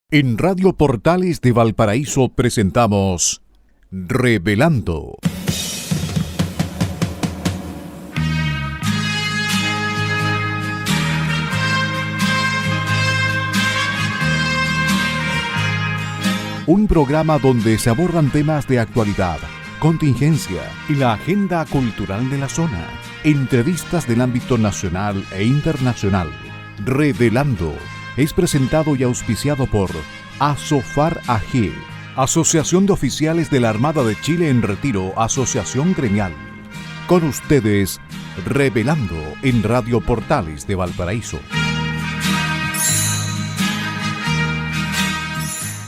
En Radio Portales de Valparaíso presentamos Revelando. Un programa donde se abordan temas de actualidad, contingencia y la agenda cultural de la zona. Entrevistas del ámbito nacional e internacional. Revelando es presentado y auspiciado por Asofar AG, Asociación de Oficiales de la Armada de Chile en Retiro, Asociación Gremial. Con ustedes, Revelando en Radio Portales de Valparaíso.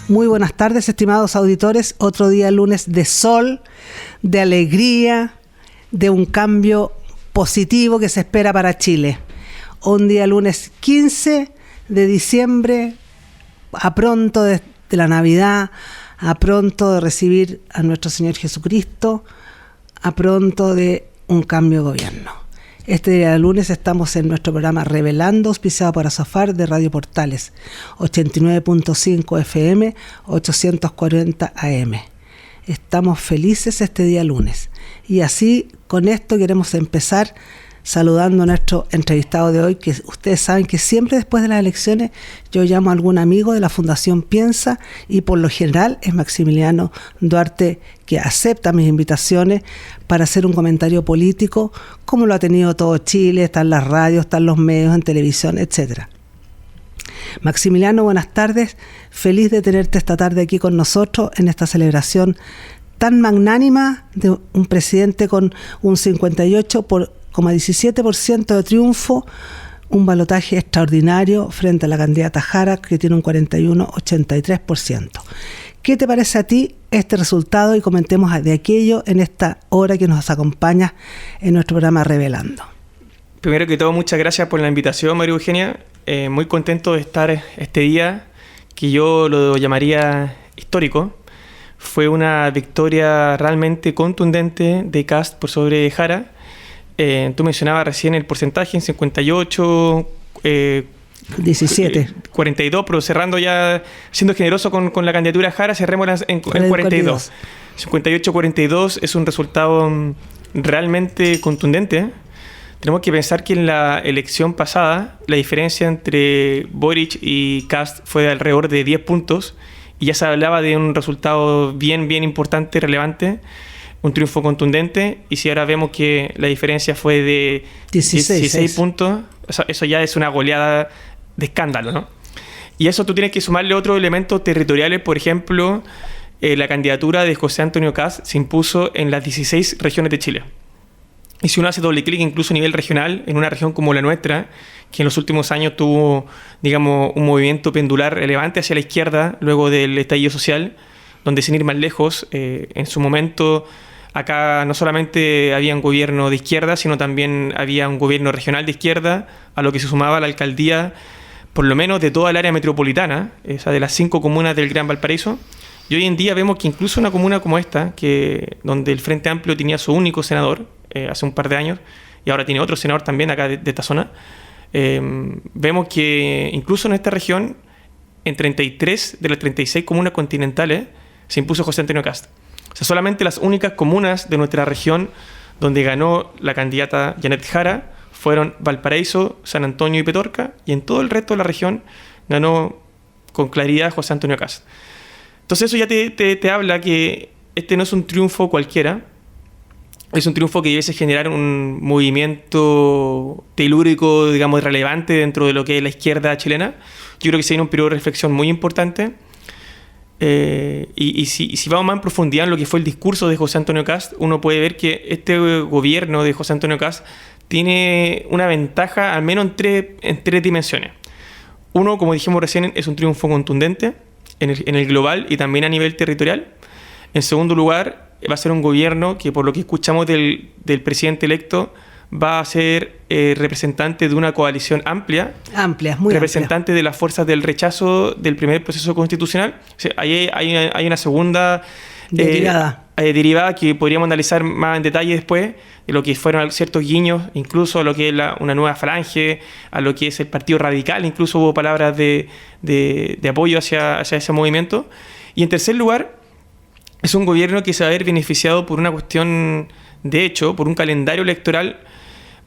Muy buenas tardes, estimados auditores. Otro día lunes de sol, de alegría, de un cambio positivo que se espera para Chile. Un día lunes 15 de diciembre, a pronto de la Navidad, a pronto de recibir a nuestro Señor Jesucristo, a pronto de un cambio de gobierno. Este día de lunes estamos en nuestro programa Revelando, auspiciado por Asofar de Radio Portales, 89.5 FM, 840 AM. Estamos felices este día lunes. Y así, con esto queremos empezar saludando a nuestro entrevistado de hoy, que ustedes saben que siempre después de las elecciones yo llamo a algún amigo de la Fundación Piensa, y por lo general es Maximiliano Duarte, que acepta mis invitaciones para hacer un comentario político, como lo ha tenido todo Chile. Está en las radios, está en los medios, en televisión, etc. Maximiliano, buenas tardes. Feliz de tenerte esta tarde aquí con nosotros en esta celebración tan magnánima de un presidente con un 58,17% de triunfo, un balotaje extraordinario frente a la candidata Jara, que tiene un 41,83%. ¿Qué te parece a ti este resultado? Y comentemos de aquello en esta hora que nos acompaña en nuestro programa Revelando. Primero que todo, muchas gracias por la invitación, María Eugenia. Muy contento de estar este día, que yo lo llamaría histórico. Fue una victoria realmente contundente de Kast por sobre Jara. Tú mencionabas recién el porcentaje en 58, 17. 42, pero cerrando ya, siendo generoso con la candidatura de Jara, cerremos en 42. 58-42 es un resultado realmente contundente. Tenemos que pensar que en la elección pasada la diferencia entre Boric y Kast fue de alrededor de 10 puntos y ya se hablaba de un resultado bien importante, relevante. Un triunfo contundente, y si ahora vemos que la diferencia fue de 16 puntos, eso ya es una goleada de escándalo, ¿no? Y eso tú tienes que sumarle otros elementos territoriales. Por ejemplo, la candidatura de José Antonio Kast se impuso en las 16 regiones de Chile. Y si uno hace doble clic incluso a nivel regional, en una región como la nuestra, que en los últimos años tuvo, digamos, un movimiento pendular relevante hacia la izquierda luego del estallido social, donde, sin ir más lejos, en su momento acá no solamente había un gobierno de izquierda, sino también había un gobierno regional de izquierda, a lo que se sumaba la alcaldía, por lo menos de toda el área metropolitana, esa de las 5 comunas del Gran Valparaíso. Y hoy en día vemos que incluso una comuna como esta, donde el Frente Amplio tenía su único senador hace un par de años, y ahora tiene otro senador también acá de esta zona, vemos que incluso en esta región, en 33 de las 36 comunas continentales, se impuso José Antonio Kast. O sea, solamente las únicas comunas de nuestra región donde ganó la candidata Janet Jara fueron Valparaíso, San Antonio y Petorca, y en todo el resto de la región ganó con claridad José Antonio Kast. Entonces eso ya te habla que este no es un triunfo cualquiera, es un triunfo que debe generar un movimiento telúrico, digamos, relevante dentro de lo que es la izquierda chilena. Yo creo que se viene un periodo de reflexión muy importante. Y si vamos más en profundidad en lo que fue el discurso de José Antonio Kast, uno puede ver que este gobierno de José Antonio Kast tiene una ventaja al menos en tres dimensiones. Uno, como dijimos recién, es un triunfo contundente en el global y también a nivel territorial. En segundo lugar, va a ser un gobierno que, por lo que escuchamos del presidente electo, va a ser representante de una coalición amplia, muy representante amplia de las fuerzas del rechazo del primer proceso constitucional. O sea, hay una segunda derivada. derivadas que podríamos analizar más en detalle después, de lo que fueron ciertos guiños, incluso a lo que es una nueva falange, a lo que es el Partido Radical, incluso hubo palabras de apoyo hacia ese movimiento. Y en tercer lugar, es un gobierno que se va a ver beneficiado por una cuestión, de hecho, por un calendario electoral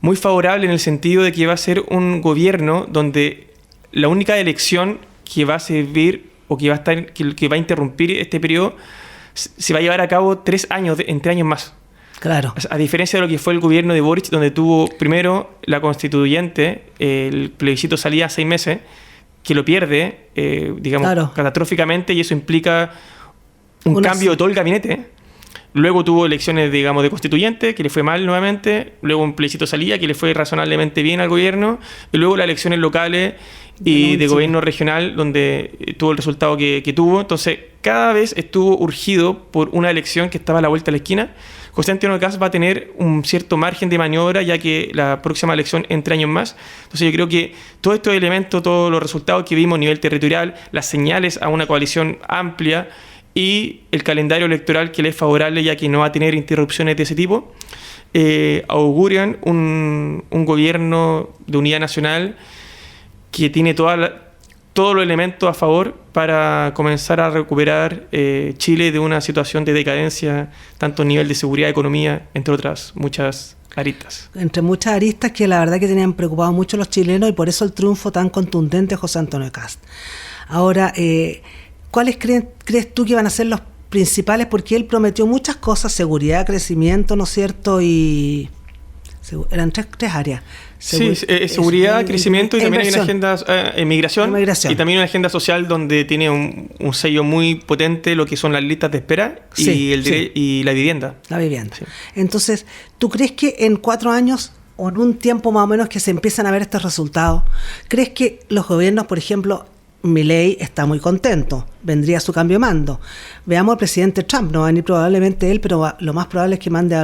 muy favorable, en el sentido de que va a ser un gobierno donde la única elección que va a servir o que va a interrumpir este periodo se va a llevar a cabo 3 años, entre años más. Claro. A diferencia de lo que fue el gobierno de Boric, donde tuvo primero la constituyente, el plebiscito salía 6 meses, que lo pierde, digamos, claro, catastróficamente, y eso implica un cambio de todo el gabinete. Luego tuvo elecciones, digamos, de constituyente, que le fue mal nuevamente. Luego un plebiscito salía, que le fue razonablemente bien al gobierno. Y luego las elecciones locales y de gobierno regional, donde tuvo el resultado que tuvo. Entonces, cada vez estuvo urgido por una elección que estaba a la vuelta de la esquina. José Antonio Kast va a tener un cierto margen de maniobra, ya que la próxima elección en 3 años más. Entonces yo creo que todos estos elementos, todos los resultados que vimos a nivel territorial, las señales a una coalición amplia y el calendario electoral que le es favorable, ya que no va a tener interrupciones de ese tipo, auguran un gobierno de unidad nacional que tiene todos los elementos a favor para comenzar a recuperar Chile de una situación de decadencia, tanto a nivel de seguridad, economía, entre otras muchas aristas. Entre muchas aristas que la verdad que tenían preocupado mucho los chilenos, y por eso el triunfo tan contundente de José Antonio Kast. Ahora, ¿cuáles crees tú que van a ser los principales? Porque él prometió muchas cosas: seguridad, crecimiento, ¿no es cierto? Y eran tres áreas. Seguridad, crecimiento, y también hay una agenda migración, y también una agenda social donde tiene un sello muy potente lo que son las listas de espera y la vivienda. La vivienda. Sí. Entonces, ¿tú crees que en 4 años o en un tiempo más o menos que se empiezan a ver estos resultados, crees que los gobiernos, por ejemplo, Milei está muy contento, vendría su cambio de mando? Veamos al presidente Trump, no va a venir probablemente él, pero lo más probable es que mande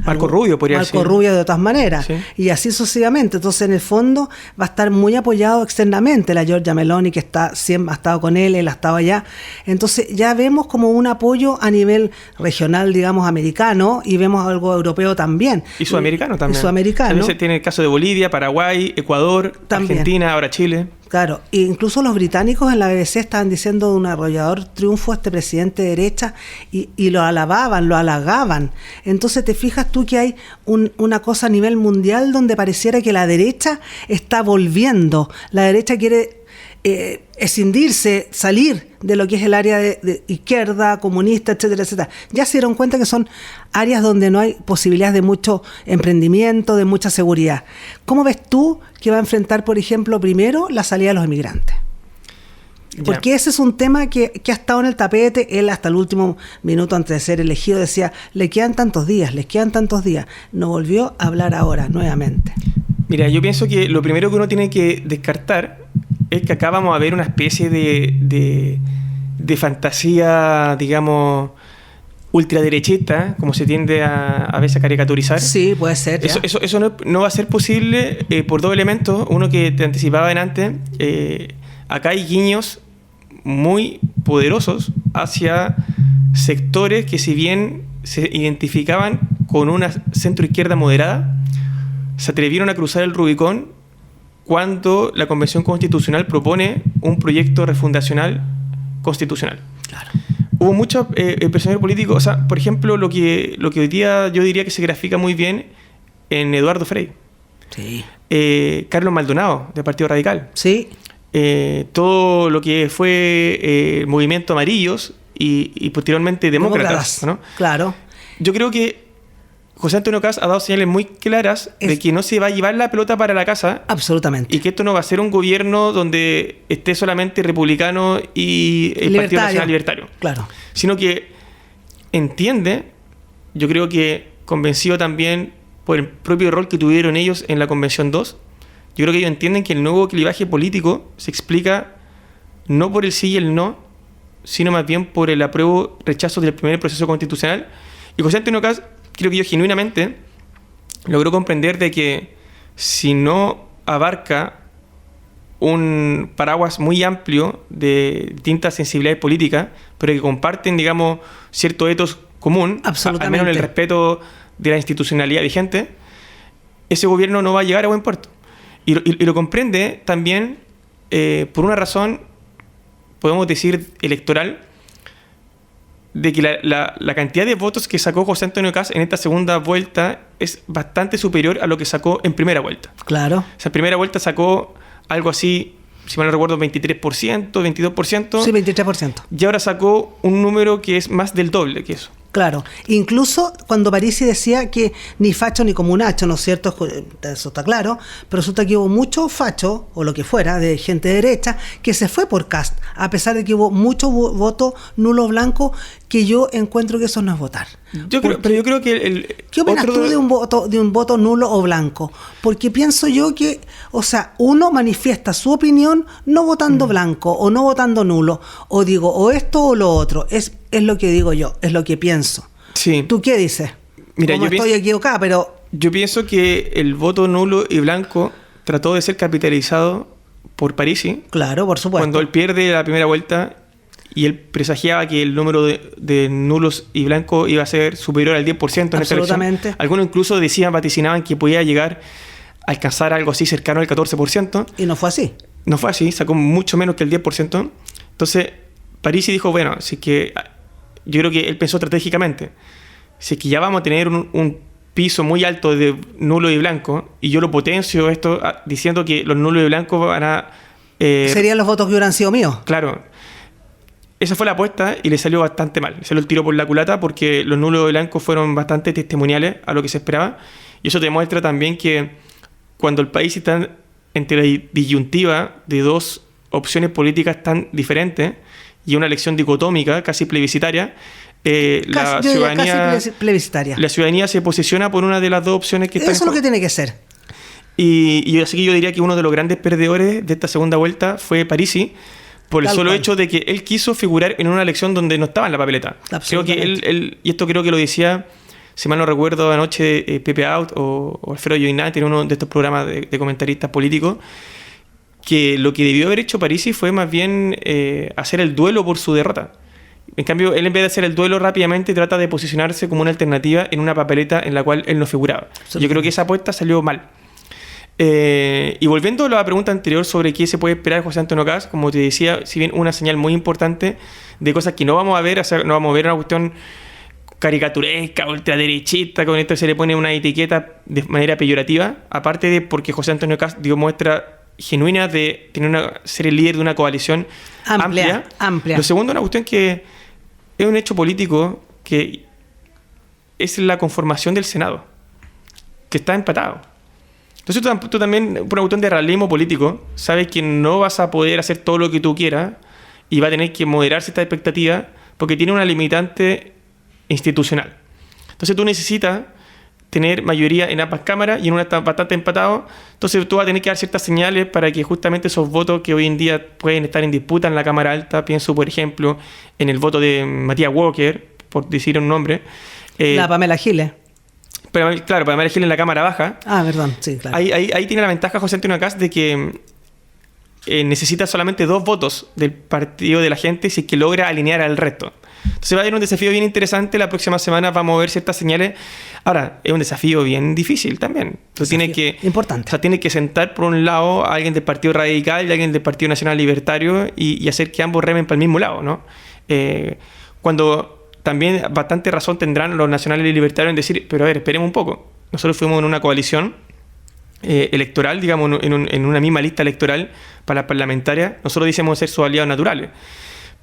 Marco Rubio, podría decir. Marco Rubio, de todas maneras, sí. Y así sucesivamente. Entonces, en el fondo, va a estar muy apoyado externamente. La Giorgia Meloni, que siempre ha estado con él ha estado allá. Entonces, ya vemos como un apoyo a nivel regional, digamos, americano, y vemos algo europeo también. Y sudamericano también. También se tiene el caso de Bolivia, Paraguay, Ecuador, también. Argentina, ahora Chile. Claro, e incluso los británicos en la BBC estaban diciendo de un arrollador triunfo a este presidente de derecha, y lo alababan, lo halagaban. Entonces te fijas tú que hay una cosa a nivel mundial donde pareciera que la derecha está volviendo. La derecha quiere escindirse, salir de lo que es el área de izquierda, comunista, etcétera, etcétera. Ya se dieron cuenta que son áreas donde no hay posibilidades de mucho emprendimiento, de mucha seguridad. ¿Cómo ves tú que va a enfrentar, por ejemplo, primero la salida de los inmigrantes? Porque ese es un tema que ha estado en el tapete. Él, hasta el último minuto antes de ser elegido, decía, les quedan tantos días. No volvió a hablar ahora, nuevamente. Mira, yo pienso que lo primero que uno tiene que descartar es que acá vamos a ver una especie de fantasía, digamos, ultraderechista, como se tiende a veces a caricaturizar. Sí, puede ser. Eso no va a ser posible por 2 elementos. Uno que te anticipaba antes, acá hay guiños muy poderosos hacia sectores que, si bien se identificaban con una centroizquierda moderada, se atrevieron a cruzar el Rubicón cuando la Convención Constitucional propone un proyecto refundacional constitucional. Claro. Hubo muchos personajes políticos, o sea, por ejemplo, lo que hoy día yo diría que se grafica muy bien en Eduardo Frei. Sí. Carlos Maldonado, del Partido Radical. Sí. Todo lo que fue Movimiento Amarillos y posteriormente Demócratas, ¿no? Claro. Yo creo que José Antonio Kast ha dado señales muy claras de que no se va a llevar la pelota para la casa. Absolutamente. Y que esto no va a ser un gobierno donde esté solamente republicano y el Partido Nacional Libertario. Claro. Sino que entiende, yo creo que convencido también por el propio rol que tuvieron ellos en la Convención 2, yo creo que ellos entienden que el nuevo clivaje político se explica no por el sí y el no, sino más bien por el apruebo-rechazo del primer proceso constitucional. Y José Antonio Kast, creo que yo genuinamente logró comprender de que si no abarca un paraguas muy amplio de distintas sensibilidades políticas, pero que comparten, digamos, ciertos etos común, al menos en el respeto de la institucionalidad vigente, ese gobierno no va a llegar a buen puerto. Y lo comprende también por una razón, podemos decir, electoral, de que la cantidad de votos que sacó José Antonio Kast en esta segunda vuelta es bastante superior a lo que sacó en primera vuelta. Claro. O sea, en primera vuelta sacó algo así, si mal no recuerdo, 23%, 22%. Sí, 23%. Y ahora sacó un número que es más del doble que eso. Claro, incluso cuando Parisi decía que ni facho ni comunacho, ¿no es cierto? Eso está claro, pero resulta que hubo muchos fachos, o lo que fuera, de gente de derecha, que se fue por Kast, a pesar de que hubo muchos votos nulos blancos, que yo encuentro que eso no es votar. Yo creo que ¿qué opinas tú de un voto nulo o blanco? Porque pienso yo que, o sea, uno manifiesta su opinión no votando blanco o no votando nulo, o digo, o esto o lo otro, es lo que digo yo, es lo que pienso. Sí. ¿Tú qué dices? Mira, yo estoy equivocada, pero... Yo pienso que el voto nulo y blanco trató de ser capitalizado por Parisi. Claro, por supuesto. Cuando él pierde la primera vuelta y él presagiaba que el número de nulos y blancos iba a ser superior al 10% en esta elección. Algunos incluso vaticinaban que podía llegar a alcanzar algo así cercano al 14%. Y no fue así. No fue así, sacó mucho menos que el 10%. Entonces, Parisi dijo, bueno, si es que yo creo que él pensó estratégicamente, si es que ya vamos a tener un piso muy alto de nulo y blanco, y yo lo potencio esto diciendo que los nulos y blancos van a... serían los votos que hubieran sido míos. Claro. Esa fue la apuesta y le salió bastante mal. Se lo tiró por la culata porque los nulos y blancos fueron bastante testimoniales a lo que se esperaba. Y eso demuestra también que cuando el país está entre la disyuntiva de dos opciones políticas tan diferentes y una elección dicotómica, casi plebiscitaria, la ciudadanía se posiciona por una de las dos opciones que están. Eso es lo que tiene que ser. Y así que yo diría que uno de los grandes perdedores de esta segunda vuelta fue Parisi, por el solo hecho de que él quiso figurar en una elección donde no estaba en la papeleta. Creo que él, y esto creo que lo decía, si mal no recuerdo, anoche Pepe Out o Alfredo Joinat en uno de estos programas de comentaristas políticos, que lo que debió haber hecho Parisi fue más bien hacer el duelo por su derrota. En cambio, él en vez de hacer el duelo rápidamente trata de posicionarse como una alternativa en una papeleta en la cual él no figuraba. Yo creo que esa apuesta salió mal. Y volviendo a la pregunta anterior sobre qué se puede esperar de José Antonio Kast, como te decía, si bien una señal muy importante de cosas que no vamos a ver, o sea, no vamos a ver una cuestión caricaturesca, ultraderechista, con esto se le pone una etiqueta de manera peyorativa, aparte de porque José Antonio Kast dio muestra genuina de ser el líder de una coalición amplia. Lo segundo, una cuestión que es un hecho político, que es la conformación del Senado, que está empatado. Entonces tú también, por una cuestión de realismo político, sabes que no vas a poder hacer todo lo que tú quieras y va a tener que moderarse esta expectativa porque tiene una limitante institucional. Entonces tú necesitas tener mayoría en ambas cámaras y en una está bastante empatado. Entonces tú vas a tener que dar ciertas señales para que justamente esos votos que hoy en día pueden estar en disputa en la Cámara Alta, pienso por ejemplo en el voto de Matías Walker, por decir un nombre. La Pamela Giles. Pero, claro, para elegir en la Cámara Baja. Ah, perdón, sí, claro. Ahí tiene la ventaja José Antonio Kast de que necesita solamente 2 votos del partido de la gente si es que logra alinear al resto. Entonces va a haber un desafío bien interesante. La próxima semana vamos a ver ciertas señales. Ahora, es un desafío bien difícil también. Entonces importante. O sea, tiene que sentar por un lado a alguien del Partido Radical y a alguien del Partido Nacional Libertario y hacer que ambos remen para el mismo lado, ¿no? Cuando también bastante razón tendrán los nacionales y libertarios en decir, pero a ver, esperemos un poco. Nosotros fuimos en una coalición electoral, digamos, en una misma lista electoral para las parlamentarias. Nosotros decíamos ser sus aliados naturales.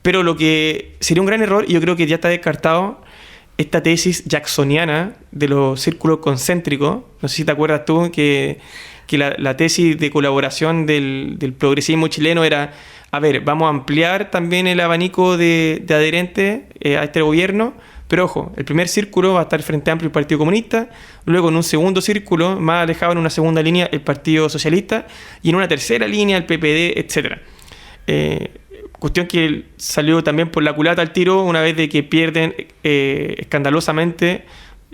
Pero lo que sería un gran error, y yo creo que ya está descartado, esta tesis jacksoniana de los círculos concéntricos. No sé si te acuerdas tú que la tesis de colaboración del progresismo chileno era, a ver, vamos a ampliar también el abanico de adherentes a este gobierno, pero ojo, el primer círculo va a estar Frente Amplio y el Partido Comunista, luego en un segundo círculo, más alejado en una segunda línea, el Partido Socialista, y en una tercera línea el PPD, etc. Cuestión que salió también por la culata al tiro una vez de que pierden escandalosamente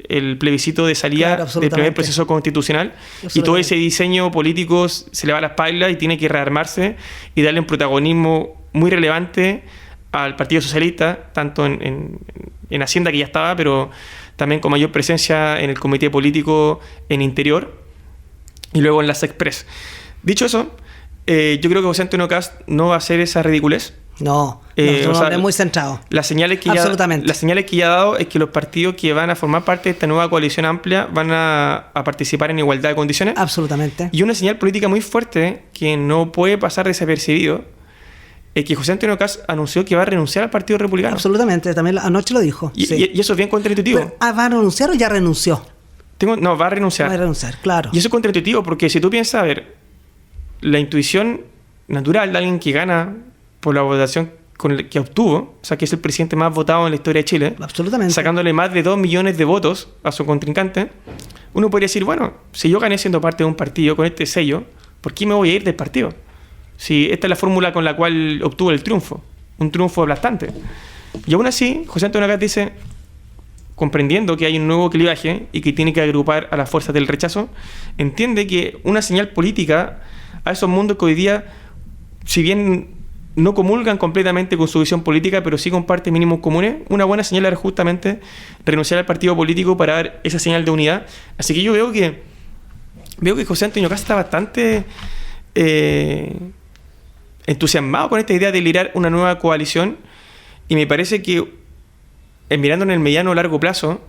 el plebiscito de salida del primer proceso constitucional, y todo ese diseño político se le va a la espalda y tiene que rearmarse y darle un protagonismo muy relevante al Partido Socialista, tanto en Hacienda, que ya estaba, pero también con mayor presencia en el comité político en Interior y luego en las Express. Dicho eso, yo creo que José Antonio Kast no va a hacer esa ridiculez. No, es muy centrado. Las señales que ya ha dado es que los partidos que van a formar parte de esta nueva coalición amplia van a participar en igualdad de condiciones. Absolutamente. Y una señal política muy fuerte que no puede pasar desapercibido es que José Antonio Kast anunció que va a renunciar al Partido Republicano. Absolutamente, también anoche lo dijo. Y eso es bien contraintuitivo. Pero, ¿va a renunciar o ya renunció? No, va a renunciar. Va a renunciar, claro. Y eso es contraintuitivo porque si tú piensas, a ver, la intuición natural de alguien que gana por la votación que obtuvo, o sea, que es el presidente más votado en la historia de Chile, absolutamente, sacándole más de 2 millones de votos a su contrincante, uno podría decir, bueno, si yo gané siendo parte de un partido con este sello, ¿por qué me voy a ir del partido? Si esta es la fórmula con la cual obtuvo el triunfo, un triunfo aplastante. Y aún así, José Antonio Kast dice, comprendiendo que hay un nuevo clivaje y que tiene que agrupar a las fuerzas del rechazo, entiende que una señal política a esos mundos que hoy día, si bien no comulgan completamente con su visión política, pero sí comparten mínimos comunes, una buena señal era justamente renunciar al partido político para dar esa señal de unidad. Así que yo veo que José Antonio Kast está bastante entusiasmado con esta idea de liderar una nueva coalición, y me parece que mirando en el mediano o largo plazo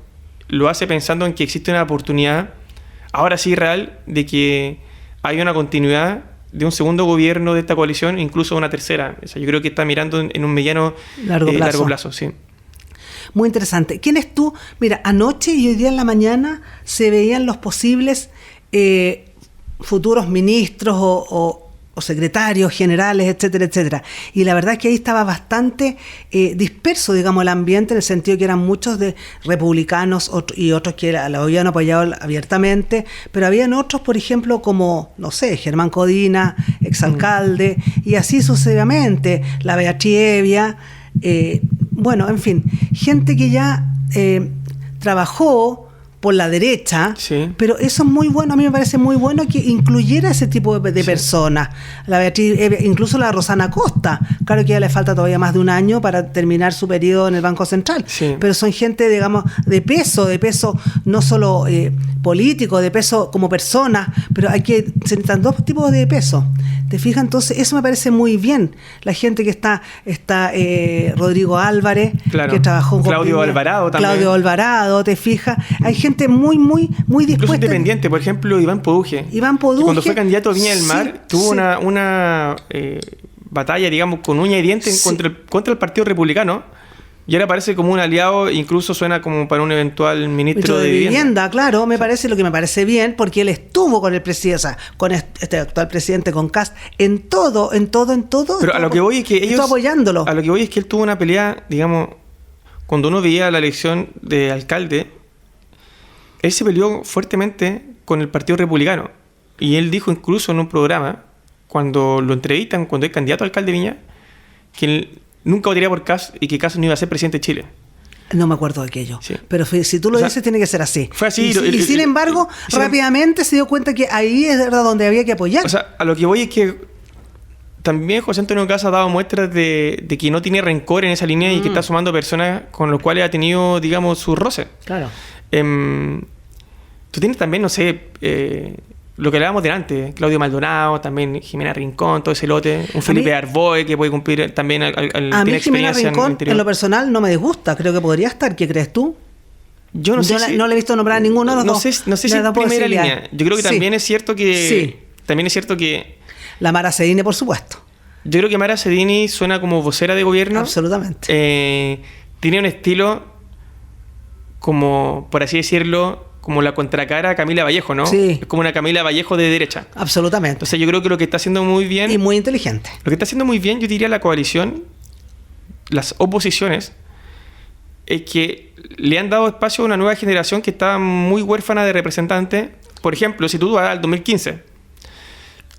lo hace pensando en que existe una oportunidad ahora sí real de que haya una continuidad de un segundo gobierno de esta coalición, incluso una tercera. O sea, yo creo que está mirando en un mediano largo plazo, sí. Muy interesante. ¿Quién es tú? Mira, anoche y hoy día en la mañana se veían los posibles futuros ministros o secretarios generales, etcétera, etcétera. Y la verdad es que ahí estaba bastante disperso, digamos, el ambiente, en el sentido que eran muchos de republicanos y otros que la habían apoyado abiertamente, pero habían otros, por ejemplo, como, no sé, Germán Codina, exalcalde, y así sucesivamente, la Beatriz Evia, bueno, en fin, gente que ya trabajó por la derecha, sí, pero eso es muy bueno, a mí me parece muy bueno que incluyera ese tipo de personas. La Beatriz, incluso la Rosana Costa, claro que ya le falta todavía más de un año para terminar su periodo en el Banco Central, sí, pero son gente, digamos, de peso no solo político, de peso como persona, pero se necesitan dos tipos de peso. ¿Te fijas? Entonces, eso me parece muy bien. La gente que está Rodrigo Álvarez, claro, que trabajó con Claudio Alvarado también. Claudio Alvarado, ¿te fijas? Hay gente muy dispuesta. Incluso independiente, por ejemplo, Iván Poduje. Que cuando fue candidato a Viña del Mar, tuvo una batalla, digamos, con uña y diente contra el Partido Republicano. Y ahora parece como un aliado, incluso suena como para un eventual ministro de Vivienda. Claro, me parece bien, porque él estuvo con el presidente, o sea, con este actual presidente, con Kast, en todo. Pero a lo que voy es que ellos, apoyándolo. A lo que voy es que él tuvo una pelea, digamos, cuando uno veía la elección de alcalde, él se peleó fuertemente con el Partido Republicano. Y él dijo incluso en un programa, cuando lo entrevistan, cuando es candidato a alcalde de Viña, que él nunca votaría por Kast y que Kast no iba a ser presidente de Chile. No me acuerdo de aquello. Sí. Pero si tú lo dices, tiene que ser así. Fue así. Y sin embargo, rápidamente se dio cuenta que ahí es donde había que apoyar. O sea, a lo que voy es que también José Antonio Kast ha dado muestras de que no tiene rencor en esa línea y que está sumando personas con los cuales ha tenido, digamos, sus roces. Claro. Tú tienes también, no sé, lo que hablábamos delante, Claudio Maldonado, también Jimena Rincón, todo ese lote, un Felipe Arboe que puede cumplir también a mí Jimena Rincón, en lo personal, no me disgusta, creo que podría estar. ¿Qué crees tú? Yo no sé no le he visto nombrar a ninguno de los dos. No sé si en primera línea. Yo creo que también es cierto que... También es cierto que... La Mara Cedini, por supuesto. Yo creo que Mara Cedini suena como vocera de gobierno. Absolutamente. Tiene un estilo como, por así decirlo, como la contracara a Camila Vallejo, ¿no? Sí. Es como una Camila Vallejo de derecha. Absolutamente. Entonces yo creo que lo que está haciendo muy bien... Y muy inteligente. Lo que está haciendo muy bien, yo diría, la coalición, las oposiciones, es que le han dado espacio a una nueva generación que está muy huérfana de representantes. Por ejemplo, si tú vas al 2015,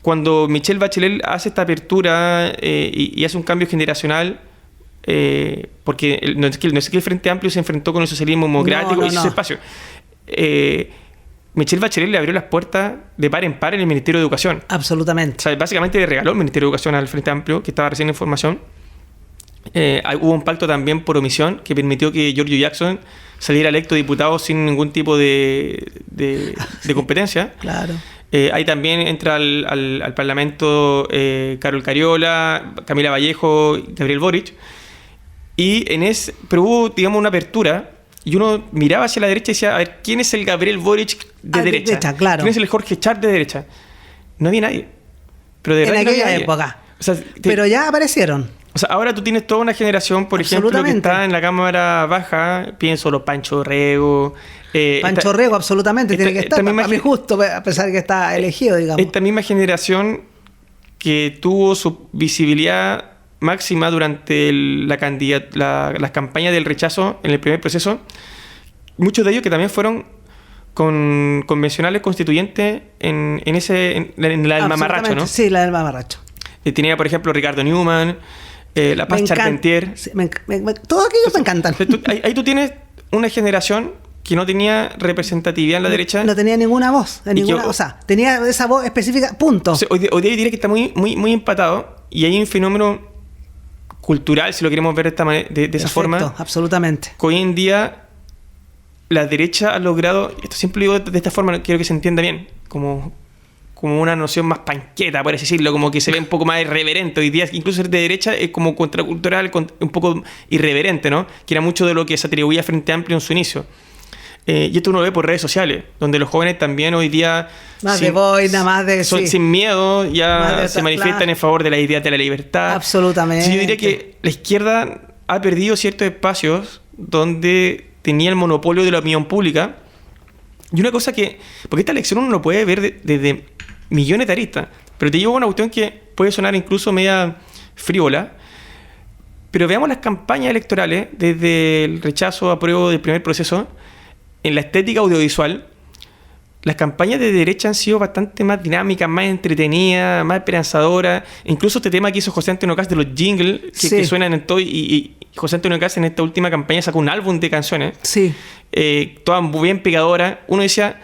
cuando Michelle Bachelet hace esta apertura y hace un cambio generacional, porque no es que el Frente Amplio se enfrentó con el socialismo democrático y hizo ese espacio. Michelle Bachelet le abrió las puertas de par en par en el Ministerio de Educación. Absolutamente. O sea, básicamente le regaló el Ministerio de Educación al Frente Amplio, que estaba recién en formación. Hubo un pacto también por omisión que permitió que Giorgio Jackson saliera electo diputado sin ningún tipo de competencia. Claro. Ahí también entra al Parlamento Carol Cariola, Camila Vallejo, Gabriel Boric. Pero hubo, digamos, una apertura y uno miraba hacia la derecha y decía, a ver, ¿quién es el Gabriel Boric de derecha? Claro. ¿Quién es el Jorge Char de derecha? No había nadie. Pero de verdad en no aquella había época. O sea, pero ya aparecieron. O sea, ahora tú tienes toda una generación, por ejemplo, que está en la Cámara Baja, pienso los Pancho Rego. Pancho Rego, absolutamente, tiene que estar, a mi gusto, a pesar de que está elegido, digamos. Esta misma generación que tuvo su visibilidad máxima durante las campañas del rechazo en el primer proceso, muchos de ellos que también fueron con convencionales constituyentes en la del mamarracho, ¿no? Sí, la del mamarracho. Tenía, por ejemplo, Ricardo Newman, La Paz Charpentier. Sí, todos aquellos me encantan. Ahí tú tienes una generación que no tenía representatividad en la derecha. No tenía ninguna voz. O sea, tenía esa voz específica, punto. O sea, hoy día diría que está muy empatado y hay un fenómeno cultural, si lo queremos ver de esa forma. Absolutamente. Que hoy en día la derecha ha logrado, esto siempre lo digo de esta forma, quiero que se entienda bien, como una noción más panqueta, por así decirlo, como que se ve un poco más irreverente. Hoy día incluso ser de derecha es como contracultural, un poco irreverente, ¿no? Que era mucho de lo que se atribuía a Frente Amplio en su inicio. Y esto uno lo ve por redes sociales, donde los jóvenes también hoy día sin miedo ya se manifiestan en favor de las ideas de la libertad. Absolutamente. Sí, yo diría que la izquierda ha perdido ciertos espacios donde tenía el monopolio de la opinión pública. Y una cosa porque esta elección uno lo puede ver desde millones de aristas, pero te llevo a una cuestión que puede sonar incluso media frívola, pero veamos las campañas electorales desde el rechazo a apruebo del primer proceso. En la estética audiovisual, las campañas de derecha han sido bastante más dinámicas, más entretenidas, más esperanzadoras. Incluso este tema que hizo José Antonio Caz de los jingles que suenan en todo, y José Antonio Caz en esta última campaña sacó un álbum de canciones, todas muy bien pegadoras. Uno decía,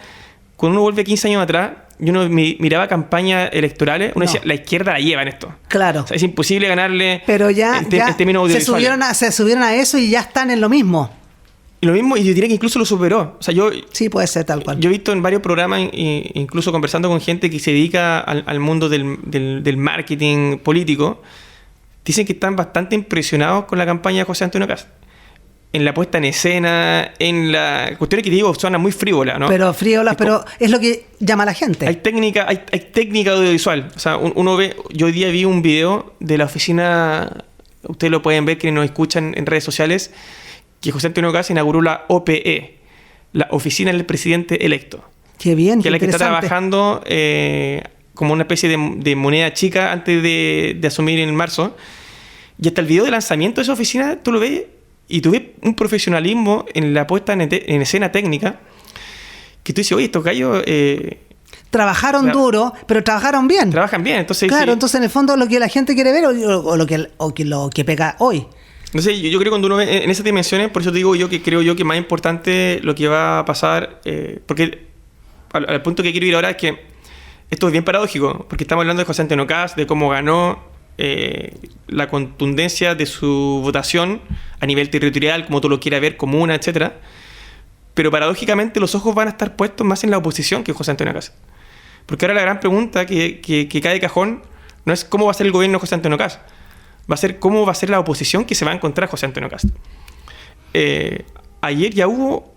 cuando uno vuelve 15 años atrás, y uno miraba campañas electorales, uno decía, la izquierda la lleva en esto. Claro. O sea, es imposible ganarle. Pero ya en términos audiovisuales. se subieron a eso y ya están en lo mismo. Y lo mismo, y yo diría que incluso lo superó. O sea, sí, puede ser tal cual. Yo he visto en varios programas, incluso conversando con gente que se dedica al mundo del marketing político, dicen que están bastante impresionados con la campaña de José Antonio Caz. En la puesta en escena, en la cuestión que te digo, suena muy frívola, ¿no? Pero es lo que llama a la gente. Hay técnica audiovisual. O sea, uno ve, yo hoy día vi un video de la oficina, ustedes lo pueden ver, quienes nos escuchan en redes sociales, que José Antonio Caz inauguró la OPE, la Oficina del Presidente Electo. Qué bien, que es la que está trabajando como una especie de moneda chica antes de asumir en marzo. Y hasta el video de lanzamiento de esa oficina, tú lo ves y tú ves un profesionalismo en la puesta en escena técnica que tú dices, oye, estos gallos... trabajaron duro, pero trabajaron bien. Trabajan bien, entonces... Claro, entonces en el fondo lo que la gente quiere ver o lo que pega hoy. No sé, yo creo que cuando uno ve en esas dimensiones, por eso te digo creo yo que más importante lo que va a pasar, porque al punto que quiero ir ahora es que esto es bien paradójico, porque estamos hablando de José Antonio Caz, de cómo ganó la contundencia de su votación a nivel territorial, como tú lo quieras ver, comuna, etcétera. Pero paradójicamente los ojos van a estar puestos más en la oposición que José Antonio Caz. Porque ahora la gran pregunta que cae de cajón no es cómo va a ser el gobierno de José Antonio Caz, va a ser cómo va a ser la oposición que se va a encontrar José Antonio Caz. Ayer ya hubo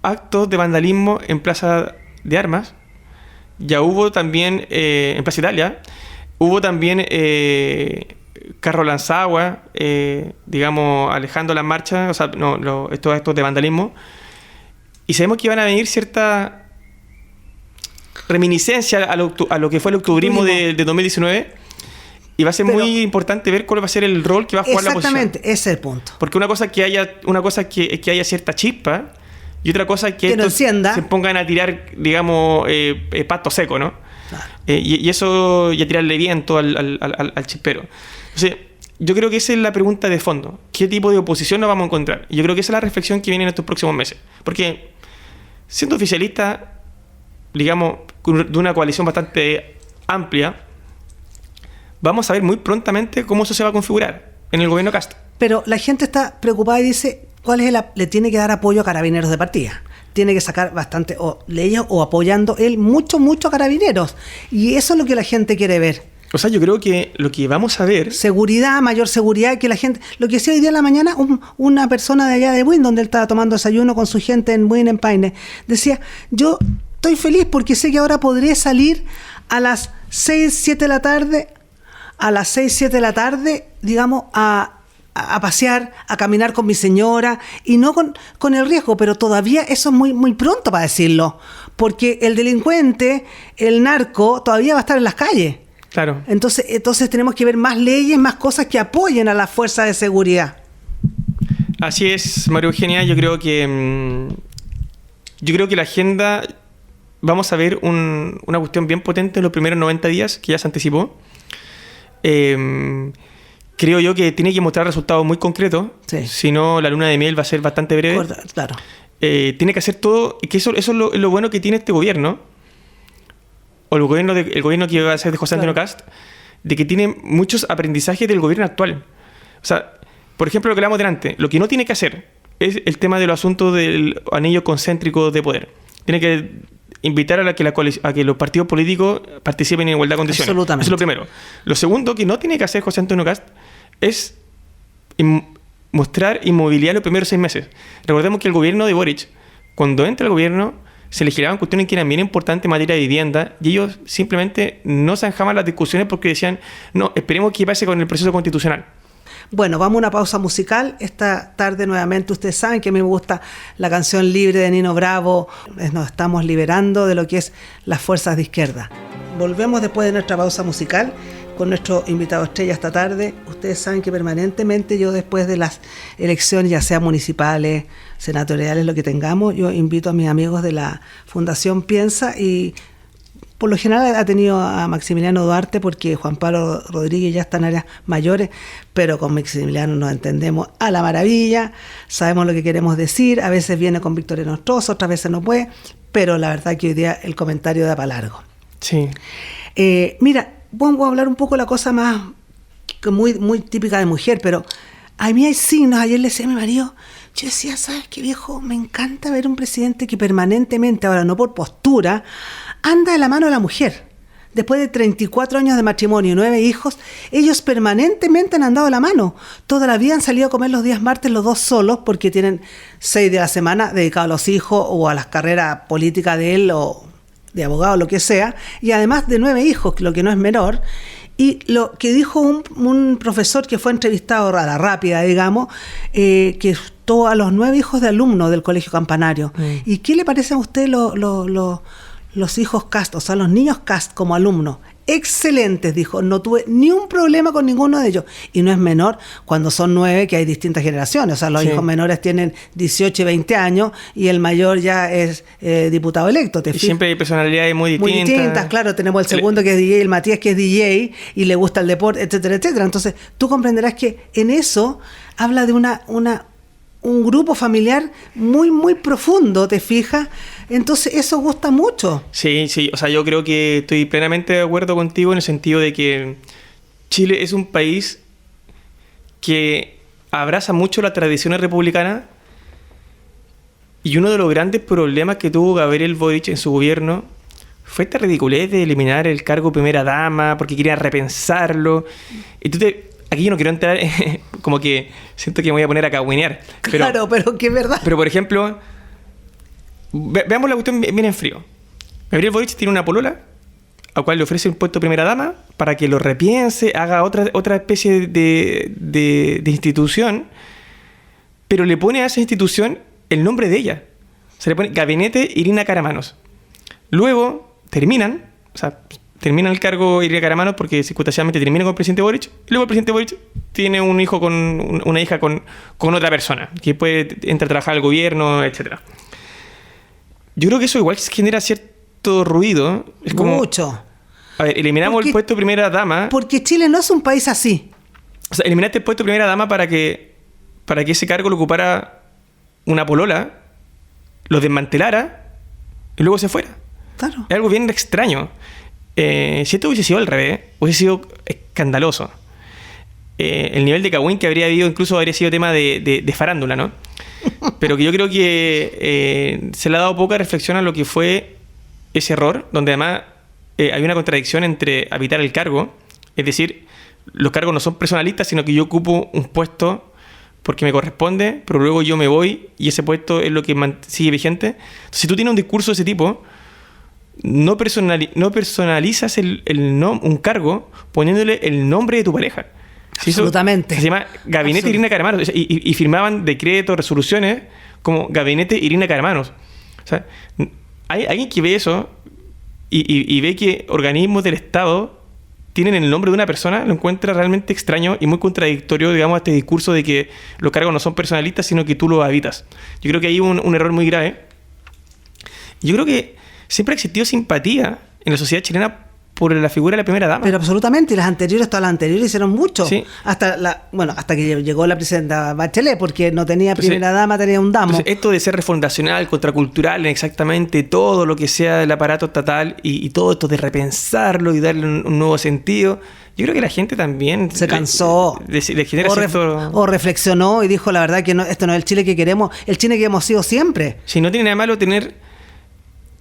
actos de vandalismo en Plaza de Armas, ya hubo también en Plaza Italia, hubo también carro lanzagua, digamos, alejando las marchas, o sea, estos actos de vandalismo, y sabemos que van a venir cierta reminiscencia a lo que fue el octubrismo de 2019. Y va a ser muy importante ver cuál va a ser el rol que va a jugar la oposición. Exactamente, ese es el punto. Porque una cosa es que haya cierta chispa y otra cosa es que estos se pongan a tirar, digamos, pasto seco, ¿no? Claro. Y eso, y a tirarle viento al chispero. Entonces, yo creo que esa es la pregunta de fondo. ¿Qué tipo de oposición nos vamos a encontrar? Y yo creo que esa es la reflexión que viene en estos próximos meses. Porque siendo oficialista, digamos, de una coalición bastante amplia, vamos a ver muy prontamente cómo eso se va a configurar. en el gobierno Kast. Pero la gente está preocupada y dice, ¿cuál es le tiene que dar apoyo a Carabineros de partida? Tiene que sacar bastante leyes o apoyando él mucho a Carabineros. Y eso es lo que la gente quiere ver. O sea, yo creo que lo que vamos a ver... Seguridad, mayor seguridad, que la gente... Lo que decía hoy día en la mañana, una persona de allá de Buin, donde él estaba tomando desayuno con su gente en Buin, en Paine, decía, yo estoy feliz porque sé que ahora podré salir a las 6, 7 de la tarde, digamos, a pasear, a caminar con mi señora, y no con el riesgo, pero todavía eso es muy pronto para decirlo, porque el delincuente, el narco, todavía va a estar en las calles. Claro. Entonces tenemos que ver más leyes, más cosas que apoyen a las fuerzas de seguridad. Así es, María Eugenia. Yo creo que la agenda, vamos a ver una cuestión bien potente en los primeros 90 días, que ya se anticipó. Creo yo que tiene que mostrar resultados muy concretos. Sí. Si no, la luna de miel va a ser bastante breve. Claro. Tiene que hacer todo, y que eso es lo bueno que tiene este gobierno, o el gobierno que va a ser de José Antonio Kast, de que tiene muchos aprendizajes del gobierno actual. O sea, por ejemplo, lo que hablamos delante, lo que no tiene que hacer es el tema de los asuntos del anillo concéntrico de poder. Tiene que invitar a que los partidos políticos participen en igualdad de condiciones. Absolutamente. Eso es lo primero. Lo segundo que no tiene que hacer José Antonio Kast es mostrar inmovilidad los primeros 6 meses. Recordemos que el gobierno de Boric, cuando entra al gobierno, se le giraban cuestiones que eran bien importantes en materia de vivienda, y ellos simplemente no zanjaban las discusiones porque decían, no, esperemos que pase con el proceso constitucional. Bueno, vamos a una pausa musical. Esta tarde nuevamente ustedes saben que a mí me gusta la canción Libre de Nino Bravo. Nos estamos liberando de lo que es las fuerzas de izquierda. Volvemos después de nuestra pausa musical con nuestro invitado estrella esta tarde. Ustedes saben que permanentemente yo, después de las elecciones, ya sea municipales, senatoriales, lo que tengamos, yo invito a mis amigos de la Fundación Piensa, y por lo general ha tenido a Maximiliano Duarte porque Juan Pablo Rodríguez ya está en áreas mayores, pero con Maximiliano nos entendemos a la maravilla, sabemos lo que queremos decir, a veces viene con Victoria Nostroza, otras veces no puede, pero la verdad que hoy día el comentario da para largo. Sí. Mira, voy a hablar un poco de la cosa más muy típica de mujer, pero a mí hay signos. Ayer le decía a mi marido, yo decía, ¿sabes qué, viejo? Me encanta ver un presidente que permanentemente, ahora no por postura, anda de la mano de la mujer. Después de 34 años de matrimonio y 9 hijos, ellos permanentemente han andado de la mano. Toda la vida han salido a comer los días martes los dos solos, porque tienen 6 días a la semana dedicados a los hijos o a las carreras políticas de él o de abogado, lo que sea, y además de 9 hijos, lo que no es menor. Y lo que dijo un profesor que fue entrevistado a la rápida, digamos, que estuvo a los 9 hijos de alumnos del Colegio Campanario. ¿Y qué le parece a usted los hijos Kast, o sea, los niños Kast como alumnos? Excelentes, dijo, no tuve ni un problema con ninguno de ellos. Y no es menor cuando son 9, que hay distintas generaciones. O sea, los hijos menores tienen 18 y 20 años y el mayor ya es diputado electo. Y siempre hay personalidades muy distintas. Muy distintas, claro. Tenemos el segundo que es DJ, el Matías que es DJ y le gusta el deporte, etcétera, etcétera. Entonces, tú comprenderás que en eso habla de un grupo familiar muy profundo, ¿te fijas? Entonces eso gusta mucho. Sí, o sea, yo creo que estoy plenamente de acuerdo contigo en el sentido de que Chile es un país que abraza mucho las tradiciones republicanas, y uno de los grandes problemas que tuvo Gabriel Boric en su gobierno fue esta ridiculez de eliminar el cargo primera dama porque quería repensarlo. Aquí yo no quiero entrar, como que siento que me voy a poner a cagüinear. Claro, pero que es verdad. Pero, por ejemplo, veamos la cuestión bien en frío. Gabriel Boric tiene una polola, a cual le ofrece un puesto de primera dama para que lo repiense, haga otra especie de institución, pero le pone a esa institución el nombre de ella. Se le pone Gabinete Irina Karamanos. Luego termina el cargo Irina Karamanos porque circunstancialmente termina con el presidente Boric, y luego el presidente Boric tiene una hija con otra persona que puede entrar a trabajar al gobierno, etcétera. Yo creo que eso igual genera cierto ruido. Es como, mucho. A ver, eliminamos el puesto de primera dama. Porque Chile no es un país así. O sea, eliminaste el puesto de primera dama para que ese cargo lo ocupara una polola, lo desmantelara y luego se fuera. Claro. Es algo bien extraño. Si esto hubiese sido al revés, hubiese sido escandaloso. el nivel de cagüín que habría habido, incluso habría sido tema de farándula, ¿no? Pero que yo creo que se le ha dado poca reflexión a lo que fue ese error, donde además hay una contradicción entre habitar el cargo, es decir, los cargos no son personalistas, sino que yo ocupo un puesto porque me corresponde, pero luego yo me voy y ese puesto es lo que sigue vigente. Entonces, si tú tienes un discurso de ese tipo, no personalizas un cargo poniéndole el nombre de tu pareja. Absolutamente. Se llama Gabinete Irina Caramanos. Y firmaban decretos, resoluciones como Gabinete Irina Caramanos. O sea, hay alguien que ve eso y ve que organismos del Estado tienen el nombre de una persona, lo encuentra realmente extraño y muy contradictorio, digamos, a este discurso de que los cargos no son personalistas, sino que tú los habitas. Yo creo que hay un error muy grave. Yo creo que siempre ha existido simpatía en la sociedad chilena por la figura de la primera dama. Pero absolutamente, y todas las anteriores hicieron mucho. Sí. Hasta que llegó la presidenta Bachelet, porque no tenía primera dama, tenía un damo. Entonces, esto de ser refundacional, contracultural, en exactamente todo lo que sea del aparato estatal y todo esto de repensarlo y darle un nuevo sentido, yo creo que la gente también se cansó le genera o reflexionó y dijo la verdad que no, esto no es el Chile que queremos, el Chile que hemos sido siempre. Si no tiene nada malo tener...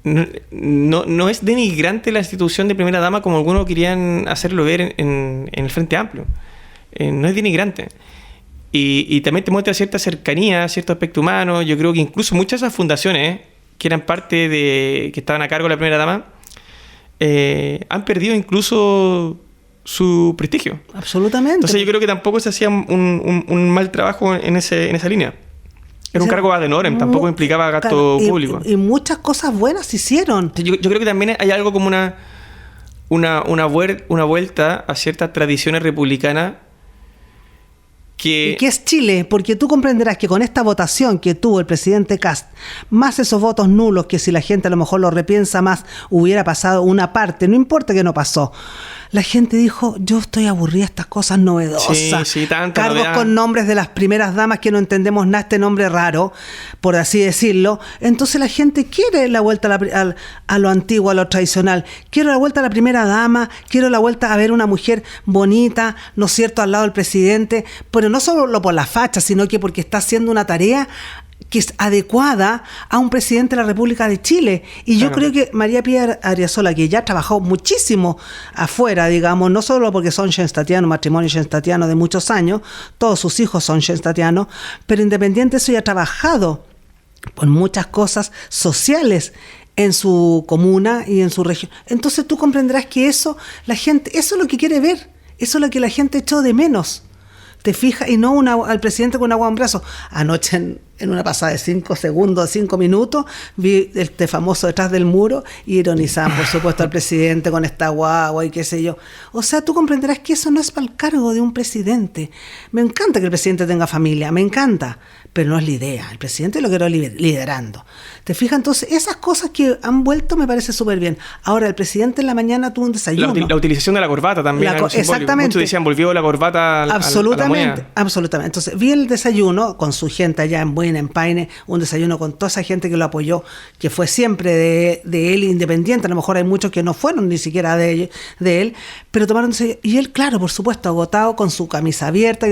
No es denigrante la institución de primera dama como algunos querían hacerlo ver en el Frente Amplio. No es denigrante. Y también te muestra cierta cercanía, cierto aspecto humano. Yo creo que incluso muchas de esas fundaciones que eran parte de... que estaban a cargo de la primera dama han perdido incluso su prestigio. Absolutamente. Entonces yo creo que tampoco se hacía un mal trabajo en esa línea. Era un cargo ad honorem, tampoco implicaba gasto público. Y muchas cosas buenas se hicieron. Yo creo que también hay algo como una vuelta a ciertas tradiciones republicanas ¿Y qué es Chile? Porque tú comprenderás que con esta votación que tuvo el presidente Kast, más esos votos nulos que si la gente a lo mejor lo repiensa más, hubiera pasado una parte, no importa que no pasó. La gente dijo, yo estoy aburrida de estas cosas novedosas. Sí, tanta cargos novedad. con nombres de las primeras damas que no entendemos nada, este nombre raro, por así decirlo. Entonces la gente quiere la vuelta a lo antiguo, a lo tradicional. Quiero la vuelta a la primera dama, quiero la vuelta a ver una mujer bonita, ¿no es cierto?, al lado del presidente, pero no solo por la facha, sino que porque está haciendo una tarea que es adecuada a un presidente de la República de Chile. Y yo creo que María Pía Arriazola, que ya trabajó muchísimo afuera, digamos, no solo porque son schenstatianos, matrimonio schenstatiano de muchos años, todos sus hijos son schenstatianos, pero independiente de eso, ya ha trabajado con muchas cosas sociales en su comuna y en su región. Entonces tú comprenderás que eso es lo que quiere ver, eso es lo que la gente echó de menos. ¿Te fijas? Y no al presidente con agua en brazo. Anoche en una pasada de 5 segundos, 5 minutos, vi este famoso detrás del muro y ironizaban, por supuesto, al presidente con esta guagua y qué sé yo. O sea, tú comprenderás que eso no es para el cargo de un presidente. Me encanta que el presidente tenga familia, me encanta, pero no es la idea. El presidente lo quiero liderando. ¿Te fijas? Entonces, esas cosas que han vuelto me parece súper bien. Ahora, el presidente en la mañana tuvo un desayuno. La utilización de la corbata también. Exactamente. Muchos decían, volvió la corbata absolutamente. Entonces, vi el desayuno con su gente allá en Buena, en Paine, un desayuno con toda esa gente que lo apoyó, que fue siempre de él, independiente. A lo mejor hay muchos que no fueron ni siquiera de él, pero tomaron desayuno. Y él, claro, por supuesto, agotado, con su camisa abierta,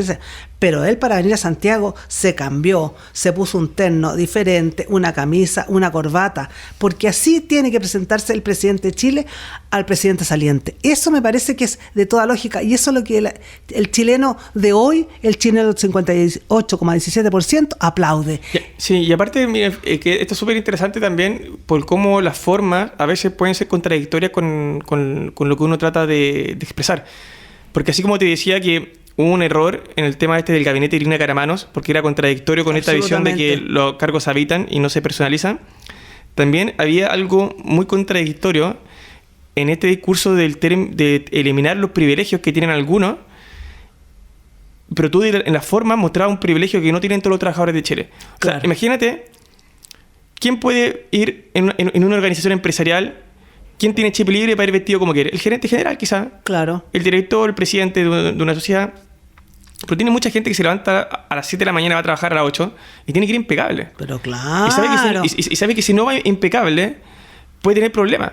pero él para venir a Santiago se cambió, se puso un terno diferente, una camisa, una corbata, porque así tiene que presentarse el presidente de Chile al presidente saliente. Eso me parece que es de toda lógica, y eso es lo que el chileno de hoy, el chileno del 58,17%, aplaude. Sí, y aparte, mira, que esto es súper interesante también por cómo las formas a veces pueden ser contradictorias con lo que uno trata de expresar. Porque así como te decía que hubo un error en el tema del gabinete de Irina Caramanos, porque era contradictorio con esta visión de que los cargos habitan y no se personalizan. También había algo muy contradictorio en este discurso de eliminar los privilegios que tienen algunos, pero tú en la forma mostrabas un privilegio que no tienen todos los trabajadores de Chile. O sea, imagínate, ¿quién puede ir en una organización empresarial? ¿Quién tiene chip libre para ir vestido como quiere? El gerente general, quizá. Claro. El director, el presidente de una sociedad. Pero tiene mucha gente que se levanta a las 7 de la mañana, va a trabajar a las 8 y tiene que ir impecable. Pero claro. Y sabe que si no va impecable, puede tener problemas.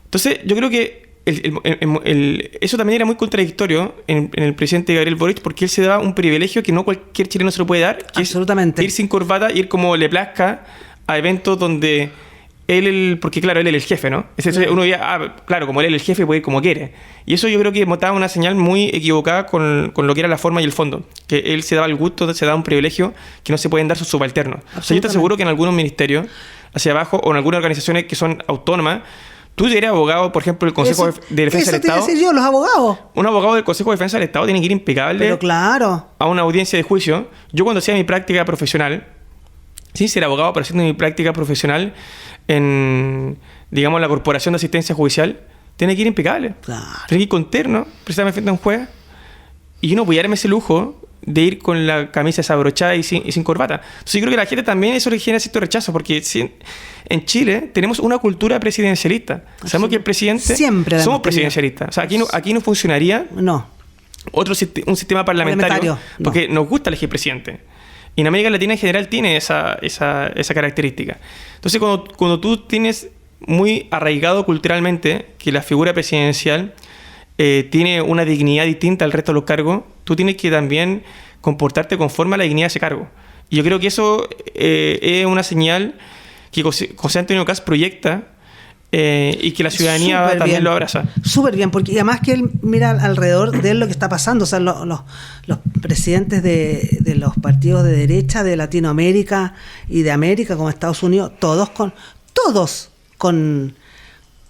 Entonces, yo creo que eso también era muy contradictorio en el presidente Gabriel Boric, porque él se daba un privilegio que no cualquier chileno se lo puede dar, que absolutamente. Es ir sin corbata, ir como le plazca a eventos donde porque claro, él es el jefe, ¿no? Entonces uno diría, claro, como él es el jefe puede ir como quiere. Y eso yo creo que daba una señal muy equivocada con lo que era la forma y el fondo. Que él se daba el gusto, se daba un privilegio que no se pueden dar sus subalternos. O sea, yo te aseguro que en algunos ministerios hacia abajo o en algunas organizaciones que son autónomas, tú eres abogado, por ejemplo, del Consejo de Defensa del Estado. Eso te decir yo, los abogados. Un abogado del Consejo de Defensa del Estado tiene que ir impecable. Pero claro. A una audiencia de juicio. Yo cuando hacía mi práctica profesional, sin ser abogado, pero haciendo mi práctica profesional en, digamos, la Corporación de Asistencia Judicial, tiene que ir impecable. Claro. Tiene que ir con terno, presentarme frente a un juez. Y yo no podía darme ese lujo de ir con la camisa desabrochada y sin corbata. Entonces yo creo que la gente también eso le genera cierto rechazo, porque en Chile tenemos una cultura presidencialista. Sabemos que el presidente... Siempre somos presidencialistas. O sea, aquí no funcionaría un sistema parlamentario, porque nos gusta elegir presidente. Y en América Latina en general tiene esa característica. Entonces cuando tú tienes muy arraigado culturalmente que la figura presidencial tiene una dignidad distinta al resto de los cargos, tú tienes que también comportarte conforme a la dignidad de ese cargo. Y yo creo que eso es una señal que José Antonio Kast proyecta y que la ciudadanía Súper también bien. lo abraza. Súper bien, porque además que él mira alrededor de él lo que está pasando. O sea, los presidentes de los partidos de derecha de Latinoamérica y de América, como Estados Unidos, todos con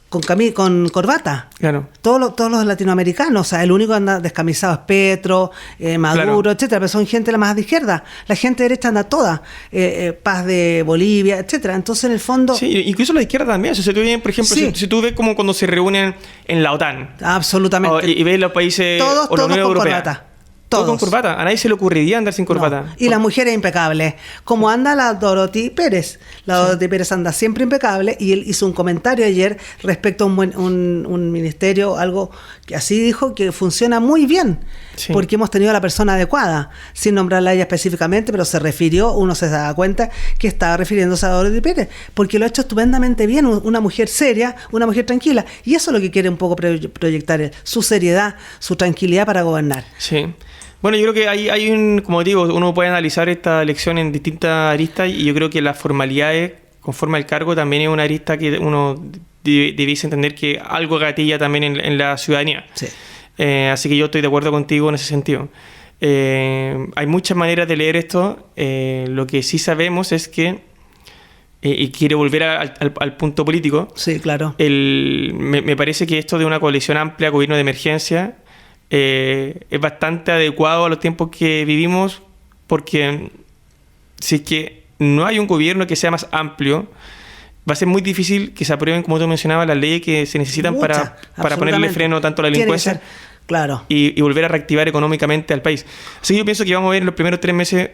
corbata. Claro. Todos los latinoamericanos. O sea, el único que anda descamisado es Petro, Maduro, Claro. etcétera, pero son gente la más de izquierda. La gente de derecha anda toda. Paz de Bolivia, etcétera. Entonces, en el fondo... Sí, incluso la izquierda también. O sea, si tú ves, por ejemplo, Sí. si tú ves como cuando se reúnen en la OTAN. Absolutamente. Y ves los países Todos o la Unión con Europea. corbata. Todos con corbata. A nadie se le ocurriría andar sin corbata. No. Y las mujeres impecables. Como anda la Dorothy Pérez. La Dorothy Pérez anda siempre impecable y él hizo un comentario ayer respecto a un ministerio, algo que así dijo que funciona muy bien. Sí. Porque hemos tenido a la persona adecuada, sin nombrarla a ella específicamente, pero se refirió, uno se daba cuenta que estaba refiriéndose a Dorothy Pérez, porque lo ha hecho estupendamente bien, una mujer seria, una mujer tranquila. Y eso es lo que quiere un poco proyectar él, su seriedad, su tranquilidad para gobernar. Sí. Bueno, yo creo que hay un, como digo, uno puede analizar esta elección en distintas aristas y yo creo que las formalidades conforme al cargo también es una arista que uno debiese entender que algo gatilla también en la ciudadanía. Sí. Así que yo estoy de acuerdo contigo en ese sentido. Hay muchas maneras de leer esto. Lo que sí sabemos es que, y quiero volver al punto político, Sí, claro. me parece que esto de una coalición amplia, gobierno de emergencia, es bastante adecuado a los tiempos que vivimos, porque si es que no hay un gobierno que sea más amplio, va a ser muy difícil que se aprueben, como tú mencionabas, las leyes que se necesitan para ponerle freno tanto a la delincuencia claro. y volver a reactivar económicamente al país. Así que yo pienso que vamos a ver en los primeros 3 meses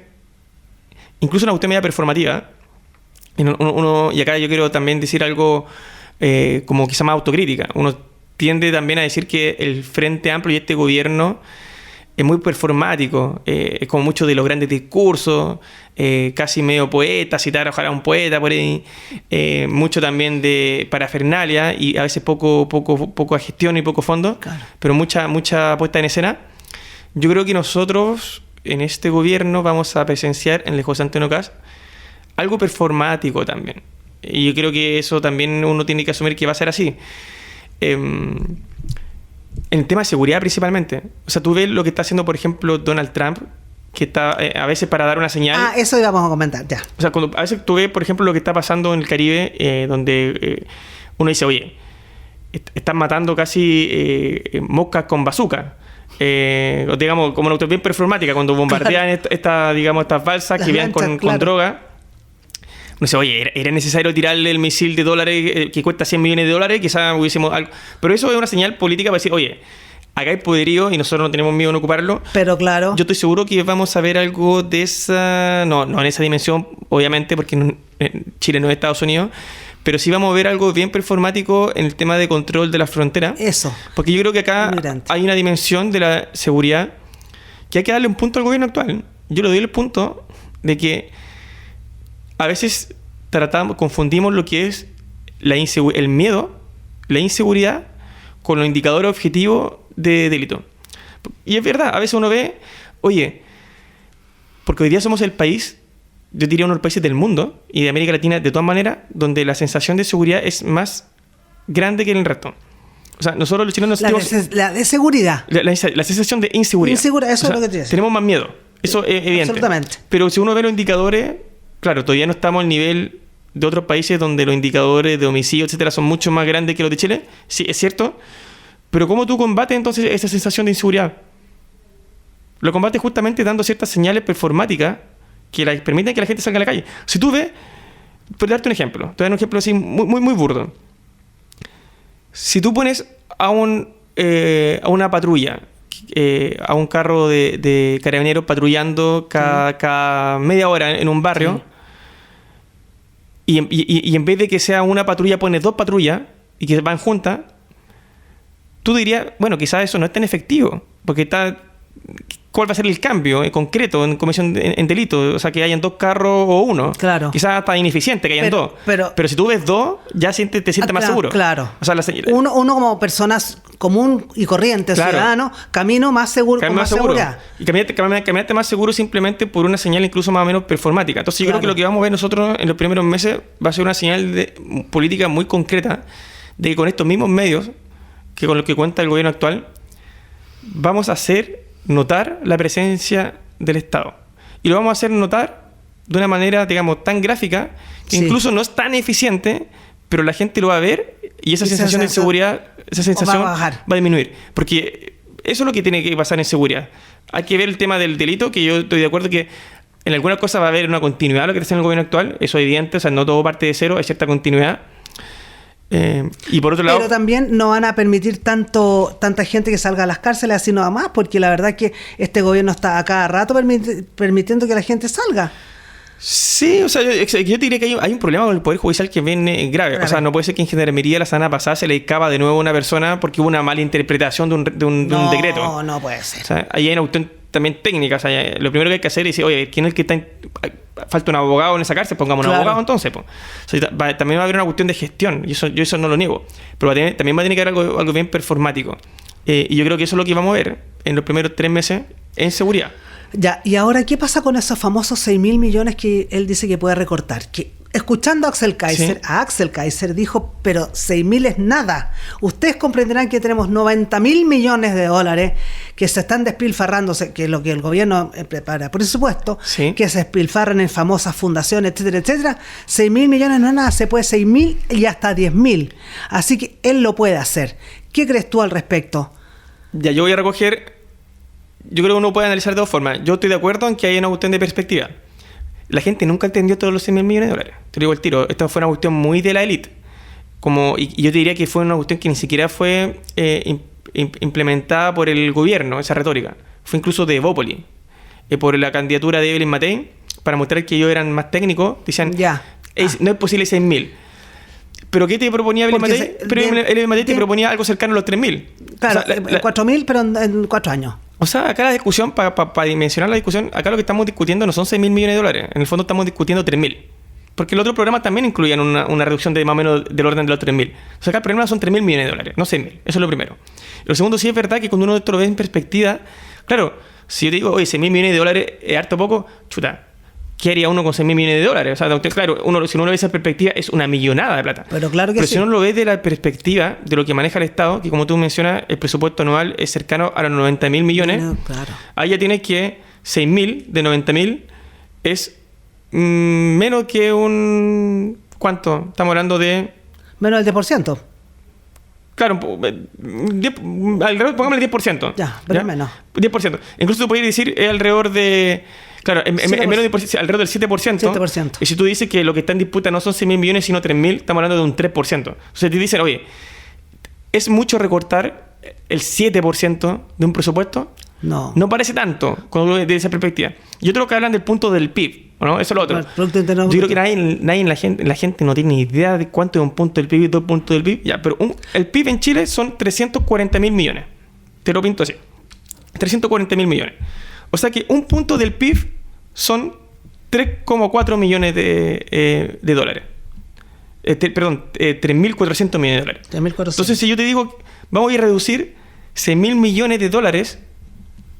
incluso una cuestión media performativa. Y acá yo quiero también decir algo como quizá más autocrítica. Uno tiende también a decir que el Frente Amplio y este gobierno es muy performático, es como mucho de los grandes discursos, casi medio poeta, citar ojalá a un poeta por ahí, mucho también de parafernalia y a veces poco a gestión y poco fondo, Claro. pero mucha puesta en escena. Yo creo que nosotros en este gobierno vamos a presenciar en el José Antonio Kast algo performático también. Y yo creo que eso también uno tiene que asumir que va a ser así. En el tema de seguridad principalmente. O sea, tú ves lo que está haciendo, por ejemplo, Donald Trump, que está a veces para dar una señal. Ah, eso íbamos a comentar, ya. O sea, a veces tú ves, por ejemplo, lo que está pasando en el Caribe, donde uno dice, oye, están matando casi moscas con bazooka. O digamos, como una cuestión bien performática, cuando bombardean estas balsas Las que vienen lanchas, con claro. droga. No sé, oye, ¿era necesario tirarle el misil de dólares que cuesta $100 millones? Quizás hubiésemos algo. Pero eso es una señal política para decir, oye, acá hay poderío y nosotros no tenemos miedo en ocuparlo. Pero claro. Yo estoy seguro que vamos a ver algo de esa... No en esa dimensión, obviamente, porque Chile no es Estados Unidos. Pero sí vamos a ver algo bien performático en el tema de control de la frontera. Eso. Porque yo creo que acá hay una dimensión de la seguridad que hay que darle un punto al gobierno actual. Yo le doy el punto de que a veces confundimos lo que es el miedo, la inseguridad, con los indicadores objetivos de delito. Y es verdad, a veces uno ve, oye, porque hoy día somos el país, yo diría uno de los países del mundo y de América Latina, de todas maneras, donde la sensación de seguridad es más grande que en el resto. O sea, nosotros los chilenos... La de seguridad. La sensación de inseguridad. Eso es lo que te decía. Tenemos más miedo. Eso es evidente. Absolutamente. Pero si uno ve los indicadores, claro, todavía no estamos al nivel de otros países donde los indicadores de homicidio, etcétera, son mucho más grandes que los de Chile. Sí, es cierto. Pero ¿cómo tú combates entonces esa sensación de inseguridad? Lo combates justamente dando ciertas señales performáticas que permiten que la gente salga a la calle. Si tú ves, por darte un ejemplo, te voy a dar un ejemplo así muy burdo. Si tú pones a una patrulla, a un carro de carabineros patrullando cada media hora en un barrio, y en vez de que sea una patrulla, pones 2 patrullas y que van juntas, tú dirías, bueno, quizás eso no es tan efectivo, porque ¿cuál va a ser el cambio en concreto en comisión en delito? O sea, que hayan 2 carros o 1. Claro. Quizás está ineficiente que hayan 2. Pero si tú ves 2, ya te sientes más seguro. Claro. O sea, uno como personas común y corriente, claro, ciudadano, camino más seguro, con más seguridad. Y caminarte más seguro simplemente por una señal incluso más o menos performática. Entonces yo creo que lo que vamos a ver nosotros en los primeros meses va a ser una señal de política muy concreta de que con estos mismos medios, que con los que cuenta el gobierno actual, vamos a hacer notar la presencia del Estado. Y lo vamos a hacer notar de una manera, digamos, tan gráfica que incluso no es tan eficiente, pero la gente lo va a ver y esa sensación de inseguridad, esa sensación va a disminuir. Porque eso es lo que tiene que pasar en seguridad. Hay que ver el tema del delito, que yo estoy de acuerdo que en algunas cosas va a haber una continuidad de lo que está en el gobierno actual, eso es evidente, o sea, no todo parte de cero, hay cierta continuidad. Y por otro lado... Pero también no van a permitir tanta gente que salga a las cárceles así nada más, porque la verdad es que este gobierno está a cada rato permitiendo que la gente salga. Sí, o sea, yo diría que hay un problema con el Poder Judicial que viene grave. O sea, no puede ser que en Gendarmería la semana pasada se le escapa de nuevo a una persona porque hubo una mala interpretación de un decreto. No puede ser. O sea, ahí hay una cuestión también técnica. O sea, lo primero que hay que hacer es decir, oye, ¿quién es el que está...? Falta un abogado en esa cárcel, pongamos un abogado entonces. O sea, también va a haber una cuestión de gestión, y yo eso no lo niego. Pero también va a tener que haber algo bien performático. Y yo creo que eso es lo que vamos a ver en los primeros 3 meses en seguridad. Ya, y ahora, ¿qué pasa con esos famosos 6.000 millones que él dice que puede recortar? Que escuchando a Axel Kaiser dijo, pero 6.000 es nada. Ustedes comprenderán que tenemos 90.000 millones de dólares que se están despilfarrándose, que es lo que el gobierno prepara por supuesto, que se despilfarran en famosas fundaciones, etcétera, etcétera. 6.000 millones no es nada, se puede 6.000 y hasta 10.000. Así que él lo puede hacer. ¿Qué crees tú al respecto? Ya, yo voy a recoger... Yo creo que uno puede analizar de 2 formas. Yo estoy de acuerdo en que hay una cuestión de perspectiva. La gente nunca entendió todos los 6.000 millones de dólares. Te digo el tiro. Esta fue una cuestión muy de la élite. Y yo te diría que fue una cuestión que ni siquiera fue implementada por el gobierno, esa retórica. Fue incluso de Evópoli. Por la candidatura de Evelyn Matei, para mostrar que ellos eran más técnicos. Decían, no es posible 6.000. ¿Pero qué te proponía Evelyn Matei? Evelyn Matei te proponía algo cercano a los 3.000. Claro, o sea, 4.000, pero en 4 años. O sea, acá la discusión, para dimensionar la discusión, acá lo que estamos discutiendo no son 6.000 millones de dólares. En el fondo estamos discutiendo 3.000. Porque el otro programa también incluían una reducción de más o menos del orden de los 3.000. O sea, acá el problema son 3.000 millones de dólares, no 6.000. Eso es lo primero. Lo segundo, sí es verdad que cuando uno esto lo ve en perspectiva, claro, si yo te digo, oye, 6.000 millones de dólares es harto poco, chuta, ¿qué haría uno con 6.000 millones de dólares? O sea, claro, si uno lo ve esa perspectiva, es una millonada de plata. Pero claro que Pero si uno lo ve de la perspectiva de lo que maneja el Estado, que como tú mencionas, el presupuesto anual es cercano a los 90.000 millones, claro. Ahí ya tienes que 6.000 de 90.000 es menos que un... ¿Cuánto? Estamos hablando de... Menos del 10%. Claro, alrededor, pongámosle 10%. Ya, pero menos. 10%. Incluso tú podrías decir alrededor de... Claro, en menos de alrededor del 7%. 7%. Y si tú dices que lo que está en disputa no son 6.000 millones, sino 3.000, estamos hablando de un 3%. O sea, te dicen, oye, ¿es mucho recortar el 7% de un presupuesto? No. No parece tanto desde esa perspectiva. Y otros que hablan del punto del PIB, ¿no? Eso es lo otro. Yo creo que nadie en la gente no tiene ni idea de cuánto es un punto del PIB y 2 puntos del PIB. Ya, pero el PIB en Chile son 340.000 millones. Te lo pinto así. 340.000 millones. O sea que un punto del PIB son 3,4 millones de dólares. 3.400 millones de dólares. 3.400. Entonces, si yo te digo, vamos a ir a reducir 6.000 millones de dólares.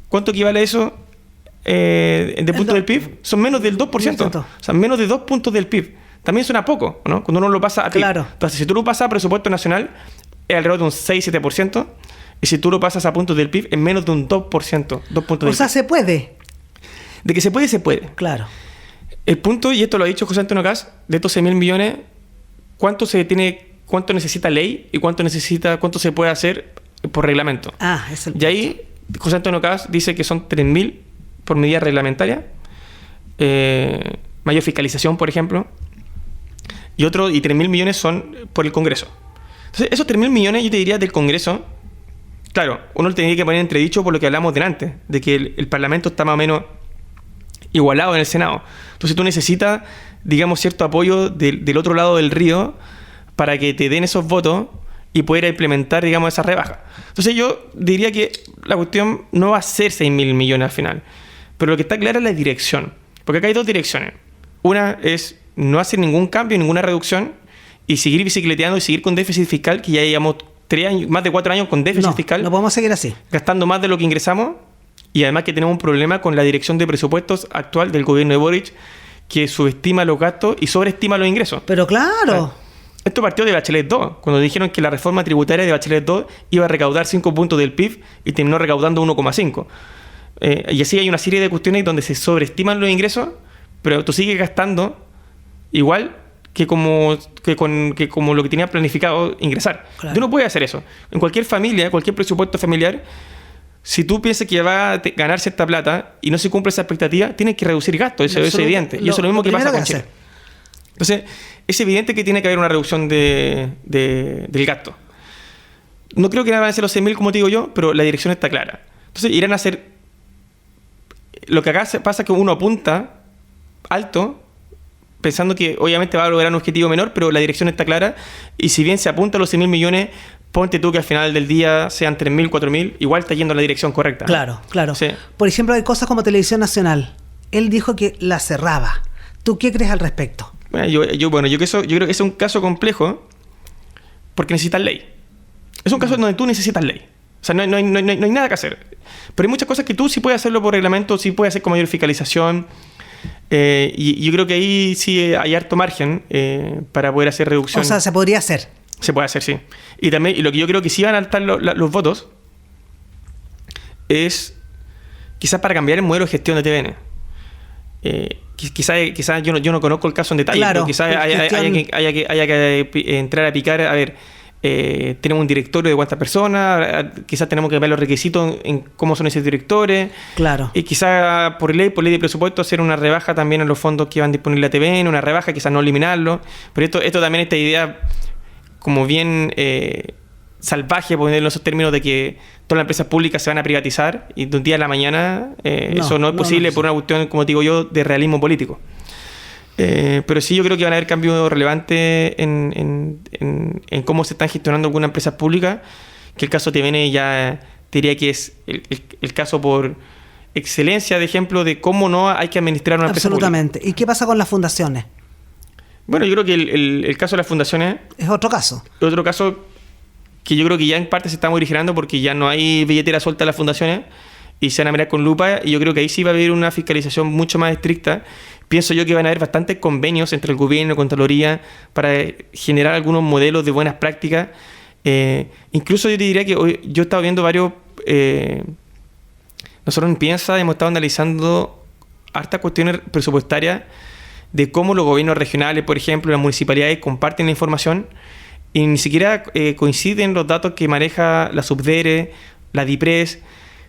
¿Cuánto equivale eso de punto del PIB? Son menos del 2%. O sea, menos de 2 puntos del PIB. También suena poco, ¿no? Cuando uno lo pasa a PIB. Claro. Entonces, si tú lo pasas a presupuesto nacional, es alrededor de un 6-7%. Y si tú lo pasas a puntos del PIB, es menos de un 2%. 2 puntos O sea, se puede. De que se puede, se puede. Claro. El punto, y esto lo ha dicho José Antonio Kast, de estos 6.000 millones, ¿cuánto necesita ley y cuánto se puede hacer por reglamento? Es el Y ahí José Antonio Kast dice que son 3.000 por medida reglamentaria, mayor fiscalización, por ejemplo, y 3.000 millones son por el Congreso. Entonces, esos 3.000 millones, yo te diría, del Congreso, claro, uno lo tenía que poner entredicho por lo que hablamos delante, de que el Parlamento está más o menos igualado en el Senado. Entonces tú necesitas, digamos, cierto apoyo del otro lado del río para que te den esos votos y poder implementar, digamos, esa rebaja. Entonces yo diría que la cuestión no va a ser 6.000 millones al final, pero lo que está claro es la dirección, porque acá hay dos direcciones. Una es no hacer ningún cambio, ninguna reducción y seguir bicicleteando y seguir con déficit fiscal, que ya llevamos 3 años, más de 4 años con déficit fiscal. No podemos seguir así. Gastando más de lo que ingresamos. Y además que tenemos un problema con la dirección de presupuestos actual del gobierno de Boric, que subestima los gastos y sobreestima los ingresos. Pero claro. Esto partió de Bachelet 2, cuando dijeron que la reforma tributaria de Bachelet 2 iba a recaudar 5 puntos del PIB y terminó recaudando 1,5. Y así hay una serie de cuestiones donde se sobreestiman los ingresos, pero tú sigues gastando igual que como lo que tenías planificado ingresar. Claro. Tú no puedes hacer eso. En cualquier familia, cualquier presupuesto familiar, si tú piensas que va a ganar cierta plata y no se cumple esa expectativa, tienes que reducir gastos, eso es evidente. Y eso es lo mismo que pasa con Chile. Entonces, es evidente que tiene que haber una reducción del gasto. No creo que van a ser los 6.000, como te digo yo, pero la dirección está clara. Entonces, irán a hacer... Lo que acá pasa es que uno apunta alto, pensando que obviamente va a lograr un objetivo menor, pero la dirección está clara. Y si bien se apunta a los 6.000 millones... Ponte tú que al final del día sean 3.000, 4.000, igual está yendo en la dirección correcta. Claro, claro. Sí. Por ejemplo, hay cosas como Televisión Nacional. Él dijo que la cerraba. ¿Tú qué crees al respecto? Bueno, yo creo que ese es un caso complejo porque necesitas ley. Es un caso donde tú necesitas ley. O sea, no hay nada que hacer. Pero hay muchas cosas que tú sí puedes hacerlo por reglamento, sí puedes hacer con mayor fiscalización. Y yo creo que ahí sí hay harto margen para poder hacer reducción. O sea, se podría hacer. Se puede hacer, sí. Y lo que yo creo que sí van a alzar los votos es quizás para cambiar el modelo de gestión de TVN. Quizás yo no conozco el caso en detalle, claro, pero quizás haya que entrar a picar, a ver, tenemos un directorio de cuántas personas, quizás tenemos que ver los requisitos en cómo son esos directores. Claro. Y quizás por ley de presupuesto hacer una rebaja también en los fondos que van disponibles a TVN, una rebaja, quizás no eliminarlo. Pero esto también, esta idea como bien salvaje, ponerlo en esos términos de que todas las empresas públicas se van a privatizar y de un día a la mañana eso no es posible por una cuestión, como digo yo, de realismo político. Pero sí, yo creo que van a haber cambios relevantes en cómo se están gestionando algunas empresas públicas, que el caso TVN ya diría que es el caso por excelencia de ejemplo de cómo no hay que administrar una empresa pública. Absolutamente. ¿Y qué pasa con las fundaciones? Bueno, yo creo que el caso de las fundaciones... Es otro caso. Otro caso que yo creo que ya en parte se está modificando porque ya no hay billetera suelta en las fundaciones y se van a mirar con lupa, y yo creo que ahí sí va a haber una fiscalización mucho más estricta. Pienso yo que van a haber bastantes convenios entre el gobierno y Contraloría para generar algunos modelos de buenas prácticas. Incluso yo te diría que hoy yo he estado viendo varios... nosotros en Piensa hemos estado analizando hartas cuestiones presupuestarias de cómo los gobiernos regionales, por ejemplo, las municipalidades comparten la información y ni siquiera coinciden los datos que maneja la Subdere, la DIPRES.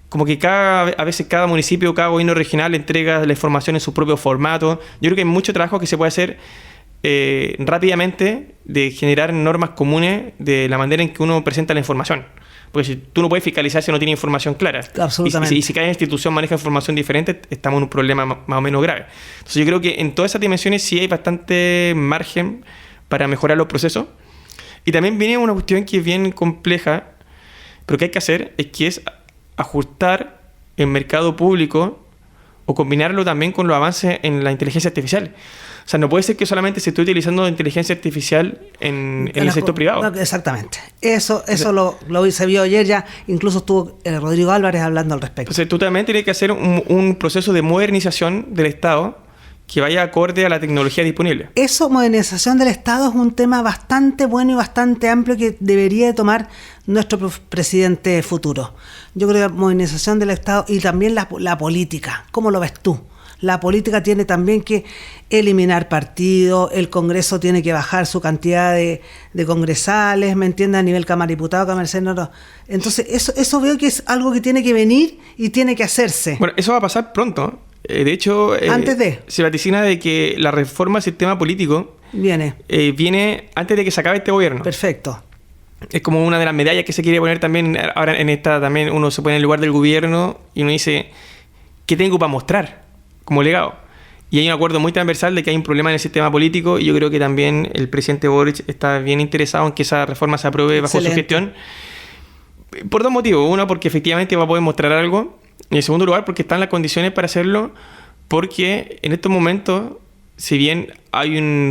Como que a veces cada municipio, cada gobierno regional entrega la información en su propio formato. Yo creo que hay mucho trabajo que se puede hacer rápidamente de generar normas comunes de la manera en que uno presenta la información. Porque si tú no puedes fiscalizar si no tiene información clara. Absolutamente. Y si cada institución maneja información diferente, estamos en un problema más o menos grave. Entonces yo creo que en todas esas dimensiones sí hay bastante margen para mejorar los procesos. Y también viene una cuestión que es bien compleja, pero que hay que hacer, es ajustar el mercado público o combinarlo también con los avances en la inteligencia artificial. O sea, no puede ser que solamente se esté utilizando inteligencia artificial en el sector privado. No, exactamente. Eso se vio ayer ya, incluso estuvo Rodrigo Álvarez hablando al respecto. Entonces, tú también tienes que hacer un proceso de modernización del Estado que vaya acorde a la tecnología disponible. Eso, modernización del Estado, es un tema bastante bueno y bastante amplio que debería de tomar nuestro presidente futuro. Yo creo que modernización del Estado y también la política. ¿Cómo lo ves tú? La política tiene también que eliminar partidos, el Congreso tiene que bajar su cantidad de congresales, ¿me entiendes? A nivel Cámara de Diputados, Cámara de Senadores. Entonces, eso veo que es algo que tiene que venir y tiene que hacerse. Bueno, eso va a pasar pronto. De hecho, se vaticina de que la reforma del sistema político viene antes de que se acabe este gobierno. Perfecto. Es como una de las medallas que se quiere poner también. Ahora en esta también uno se pone en el lugar del gobierno y uno dice, ¿qué tengo para mostrar como legado? Y hay un acuerdo muy transversal de que hay un problema en el sistema político y yo creo que también el presidente Boric está bien interesado en que esa reforma se apruebe bajo su gestión. Por dos motivos. Uno, porque efectivamente va a poder mostrar algo. Y en segundo lugar, porque están las condiciones para hacerlo, porque en estos momentos, si bien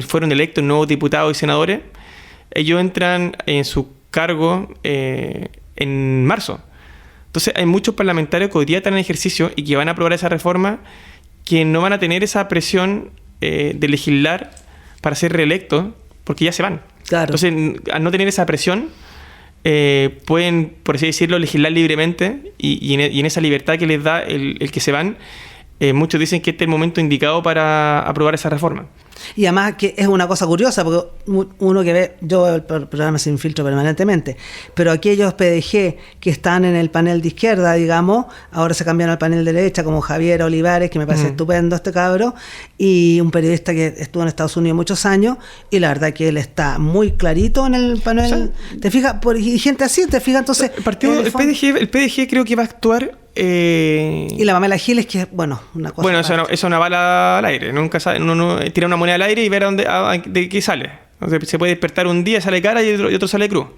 fueron electos nuevos diputados y senadores, ellos entran en su cargo en marzo. Entonces hay muchos parlamentarios que hoy día están en ejercicio y que van a aprobar esa reforma, que no van a tener esa presión de legislar para ser reelectos, porque ya se van. Claro. Entonces, al no tener esa presión, pueden, por así decirlo, legislar libremente y en esa libertad que les da el que se van, muchos dicen que este es el momento indicado para aprobar esa reforma. Y además que es una cosa curiosa, porque uno que ve, yo veo el programa Sin Filtro permanentemente, pero aquellos PDG que están en el panel de izquierda, digamos, ahora se cambiaron al panel de derecha, como Javier Olivares, que me parece estupendo este cabro, y un periodista que estuvo en Estados Unidos muchos años, y la verdad que él está muy clarito en el panel. O sea, ¿te fijas? Y gente así, ¿te fijas? Entonces, el PDG creo que va a actuar. Y la Pamela Giles, que una cosa. Bueno, eso es una bala al aire. Nunca sabe, uno tira una moneda al aire y ver de qué sale. Entonces, se puede despertar un día, sale cara y otro sale cruz.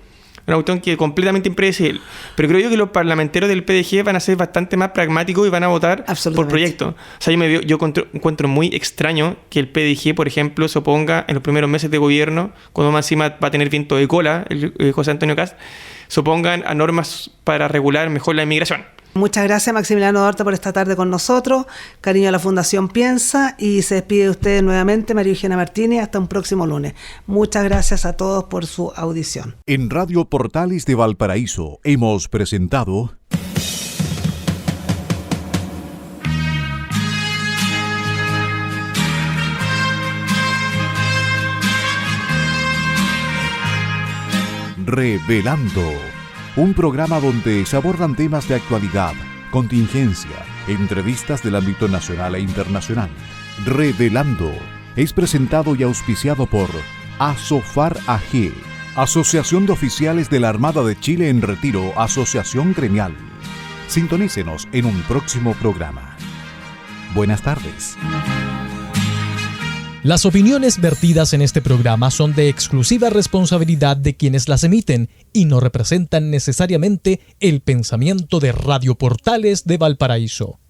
Una cuestión que es completamente impredecible. Pero creo yo que los parlamentarios del PDG van a ser bastante más pragmáticos y van a votar por proyecto. O sea, yo encuentro muy extraño que el PDG, por ejemplo, se oponga en los primeros meses de gobierno, cuando más encima va a tener viento de cola el José Antonio Kast, se opongan a normas para regular mejor la inmigración. Muchas gracias, Maximiliano Dorta, por esta tarde con nosotros. Cariño a la Fundación Piensa, y se despide de ustedes nuevamente María Eugenia Martínez hasta un próximo lunes. Muchas gracias a todos por su audición. En Radio Portales de Valparaíso hemos presentado Revelando, un programa donde se abordan temas de actualidad, contingencia, entrevistas del ámbito nacional e internacional. Revelando es presentado y auspiciado por Asofar AG, Asociación de Oficiales de la Armada de Chile en Retiro, Asociación Gremial. Sintonícenos en un próximo programa. Buenas tardes. Las opiniones vertidas en este programa son de exclusiva responsabilidad de quienes las emiten y no representan necesariamente el pensamiento de Radio Portales de Valparaíso.